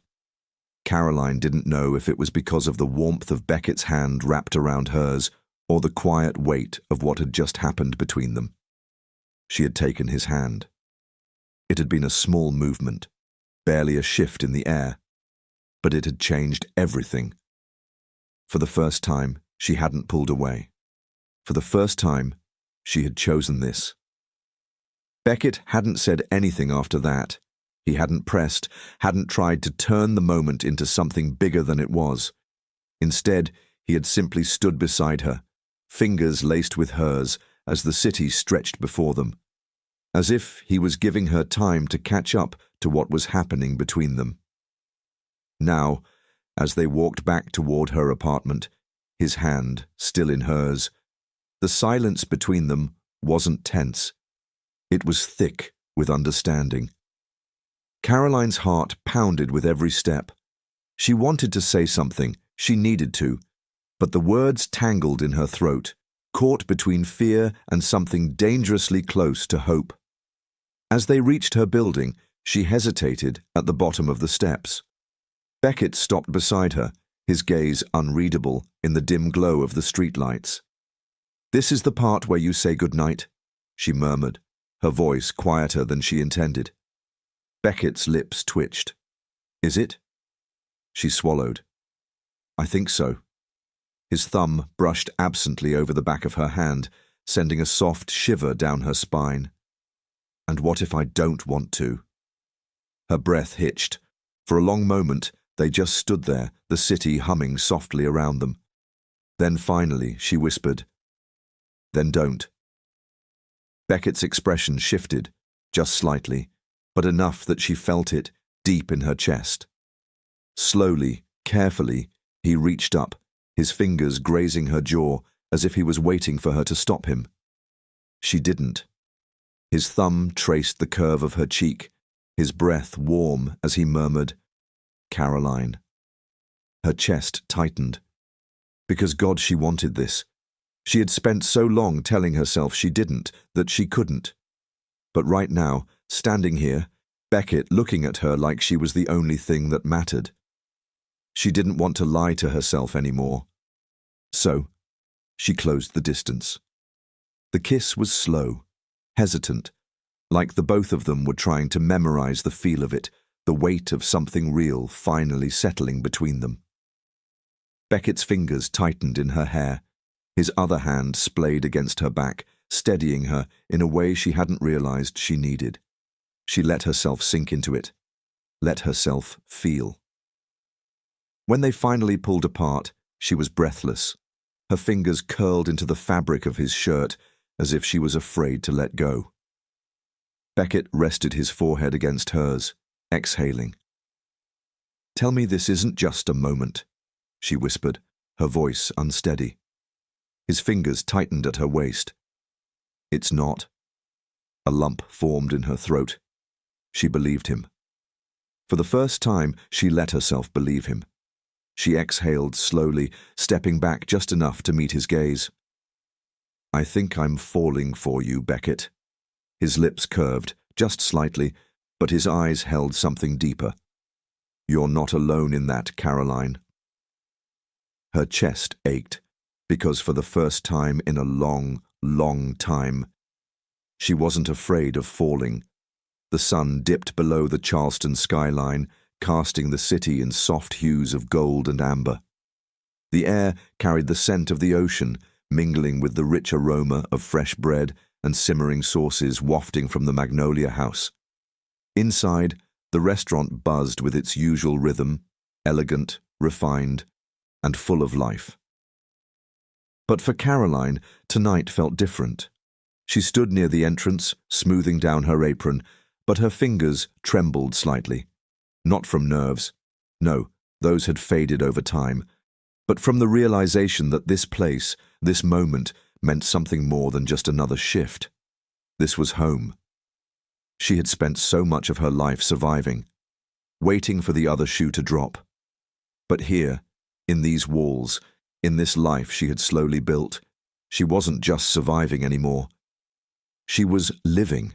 Caroline didn't know if it was because of the warmth of Beckett's hand wrapped around hers or the quiet weight of what had just happened between them. She had taken his hand. It had been a small movement, barely a shift in the air, but it had changed everything. For the first time, she hadn't pulled away. For the first time, she had chosen this. Beckett hadn't said anything after that. He hadn't pressed, hadn't tried to turn the moment into something bigger than it was. Instead, he had simply stood beside her, fingers laced with hers as the city stretched before them, as if he was giving her time to catch up to what was happening between them. Now, as they walked back toward her apartment, his hand still in hers, the silence between them wasn't tense. It was thick with understanding. Caroline's heart pounded with every step. She wanted to say something, she needed to, but the words tangled in her throat, caught between fear and something dangerously close to hope. As they reached her building, she hesitated at the bottom of the steps. Beckett stopped beside her, his gaze unreadable in the dim glow of the streetlights. "This is the part where you say goodnight," she murmured, her voice quieter than she intended. Beckett's lips twitched. "Is it?" She swallowed. "I think so." His thumb brushed absently over the back of her hand, sending a soft shiver down her spine. "And what if I don't want to?" Her breath hitched. For a long moment, they just stood there, the city humming softly around them. Then finally, she whispered, "Then don't." Beckett's expression shifted, just slightly, but enough that she felt it deep in her chest. Slowly, carefully, he reached up, his fingers grazing her jaw as if he was waiting for her to stop him. She didn't. His thumb traced the curve of her cheek, his breath warm as he murmured, "Caroline." Her chest tightened. Because God, she wanted this. She had spent so long telling herself she didn't, that she couldn't. But right now, standing here, Beckett looking at her like she was the only thing that mattered. She didn't want to lie to herself anymore. So, she closed the distance. The kiss was slow, hesitant, like the both of them were trying to memorize the feel of it, the weight of something real finally settling between them. Beckett's fingers tightened in her hair. His other hand splayed against her back, steadying her in a way she hadn't realized she needed. She let herself sink into it, let herself feel. When they finally pulled apart, she was breathless. Her fingers curled into the fabric of his shirt as if she was afraid to let go. Beckett rested his forehead against hers, exhaling. "Tell me this isn't just a moment," she whispered, her voice unsteady. His fingers tightened at her waist. "It's not." A lump formed in her throat. She believed him. For the first time, she let herself believe him. She exhaled slowly, stepping back just enough to meet his gaze. "I think I'm falling for you, Beckett." His lips curved, just slightly, but his eyes held something deeper. "You're not alone in that, Caroline." Her chest ached, because for the first time in a long, long time, she wasn't afraid of falling. The sun dipped below the Charleston skyline, casting the city in soft hues of gold and amber. The air carried the scent of the ocean, mingling with the rich aroma of fresh bread and simmering sauces wafting from the Magnolia House. Inside, the restaurant buzzed with its usual rhythm, elegant, refined, and full of life. But for Caroline, tonight felt different. She stood near the entrance, smoothing down her apron, but her fingers trembled slightly. Not from nerves. No, those had faded over time. But from the realization that this place, this moment, meant something more than just another shift. This was home. She had spent so much of her life surviving, waiting for the other shoe to drop. But here, in these walls, in this life she had slowly built, she wasn't just surviving anymore. She was living.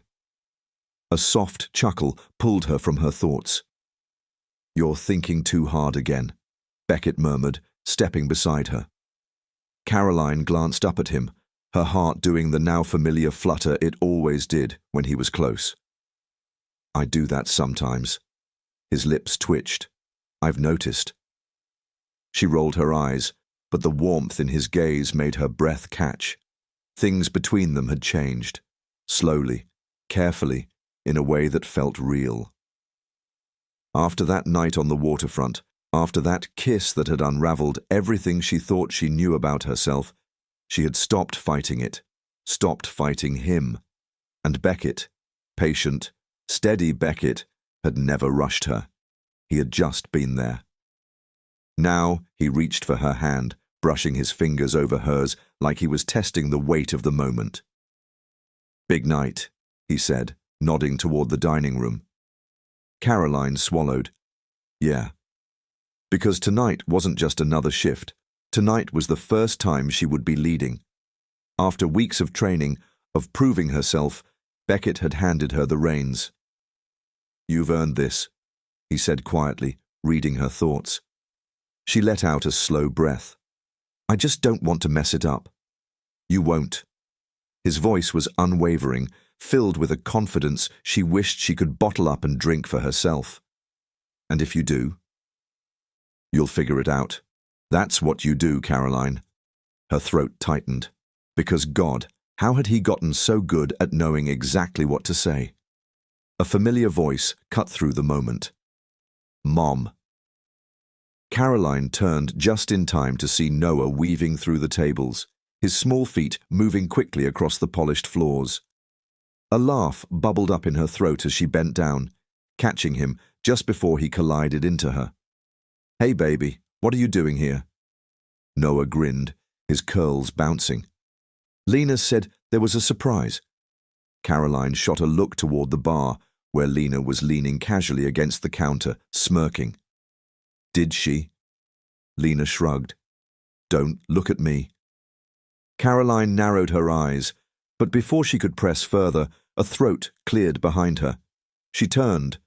A soft chuckle pulled her from her thoughts. "You're thinking too hard again," Beckett murmured, stepping beside her. Caroline glanced up at him, her heart doing the now familiar flutter it always did when he was close. "I do that sometimes." His lips twitched. "I've noticed." She rolled her eyes, but the warmth in his gaze made her breath catch. Things between them had changed, slowly, carefully, in a way that felt real. After that night on the waterfront, after that kiss that had unraveled everything she thought she knew about herself, she had stopped fighting it, stopped fighting him. And Beckett, patient, steady Beckett, had never rushed her. He had just been there. Now he reached for her hand, brushing his fingers over hers like he was testing the weight of the moment. "Big night," he said, nodding toward the dining room. Caroline swallowed. "Yeah." Because tonight wasn't just another shift. Tonight was the first time she would be leading. After weeks of training, of proving herself, Beckett had handed her the reins. "You've earned this," he said quietly, reading her thoughts. She let out a slow breath. "I just don't want to mess it up." "You won't." His voice was unwavering, filled with a confidence she wished she could bottle up and drink for herself. "And if you do?" "You'll figure it out. That's what you do, Caroline." Her throat tightened. Because God, how had he gotten so good at knowing exactly what to say? A familiar voice cut through the moment. "Mom." Caroline turned just in time to see Noah weaving through the tables, his small feet moving quickly across the polished floors. A laugh bubbled up in her throat as she bent down, catching him just before he collided into her. "Hey, baby, what are you doing here?" Noah grinned, his curls bouncing. "Lena said there was a surprise." Caroline shot a look toward the bar, where Lena was leaning casually against the counter, smirking. "Did she?" Lena shrugged. Don't look at me. Caroline narrowed her eyes, but before she could press further, a throat cleared behind her. She turned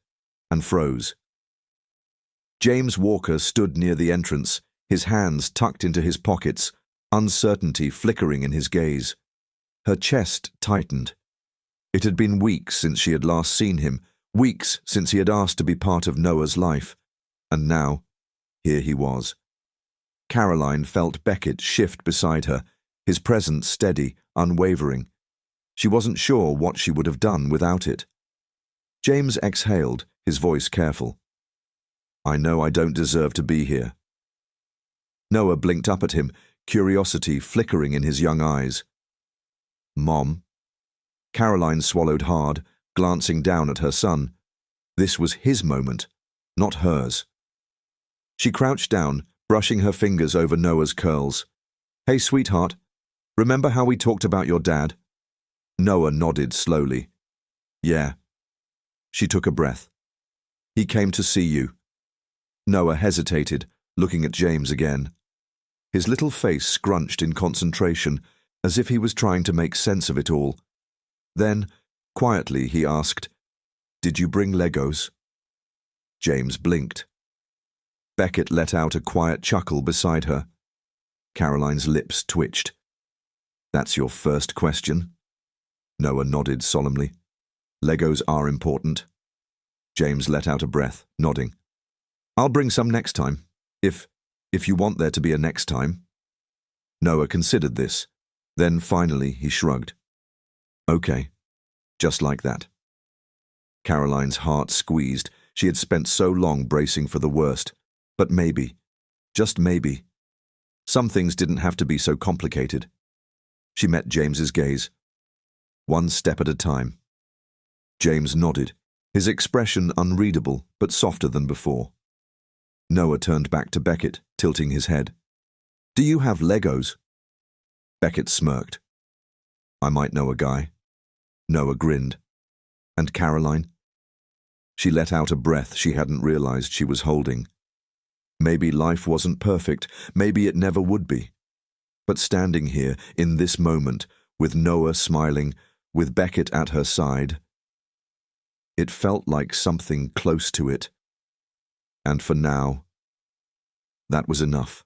and froze. James Walker stood near the entrance, his hands tucked into his pockets, uncertainty flickering in his gaze. Her chest tightened. It had been weeks since she had last seen him, weeks since he had asked to be part of Noah's life. And now, here he was. Caroline felt Beckett shift beside her, his presence steady, unwavering. She wasn't sure what she would have done without it. James exhaled, his voice careful. I know I don't deserve to be here. Noah blinked up at him, curiosity flickering in his young eyes. Mom? Caroline swallowed hard, glancing down at her son. This was his moment, not hers. She crouched down, brushing her fingers over Noah's curls. Hey, sweetheart, remember how we talked about your dad? Noah nodded slowly. Yeah. She took a breath. He came to see you. Noah hesitated, looking at James again. His little face scrunched in concentration, as if he was trying to make sense of it all. Then, quietly, he asked, Did you bring Legos? James blinked. Beckett let out a quiet chuckle beside her. Caroline's lips twitched. That's your first question? Noah nodded solemnly. Legos are important. James let out a breath, nodding. I'll bring some next time, if you want there to be a next time. Noah considered this. Then finally he shrugged. Okay, just like that. Caroline's heart squeezed. She had spent so long bracing for the worst. But maybe, just maybe, some things didn't have to be so complicated. She met James's gaze. One step at a time. James nodded, his expression unreadable but softer than before. Noah turned back to Beckett, tilting his head. Do you have Legos? Beckett smirked. I might know a guy. Noah grinned. And Caroline? She let out a breath she hadn't realized she was holding. Maybe life wasn't perfect, maybe it never would be. But standing here, in this moment, with Noah smiling, with Beckett at her side, it felt like something close to it. And for now, that was enough.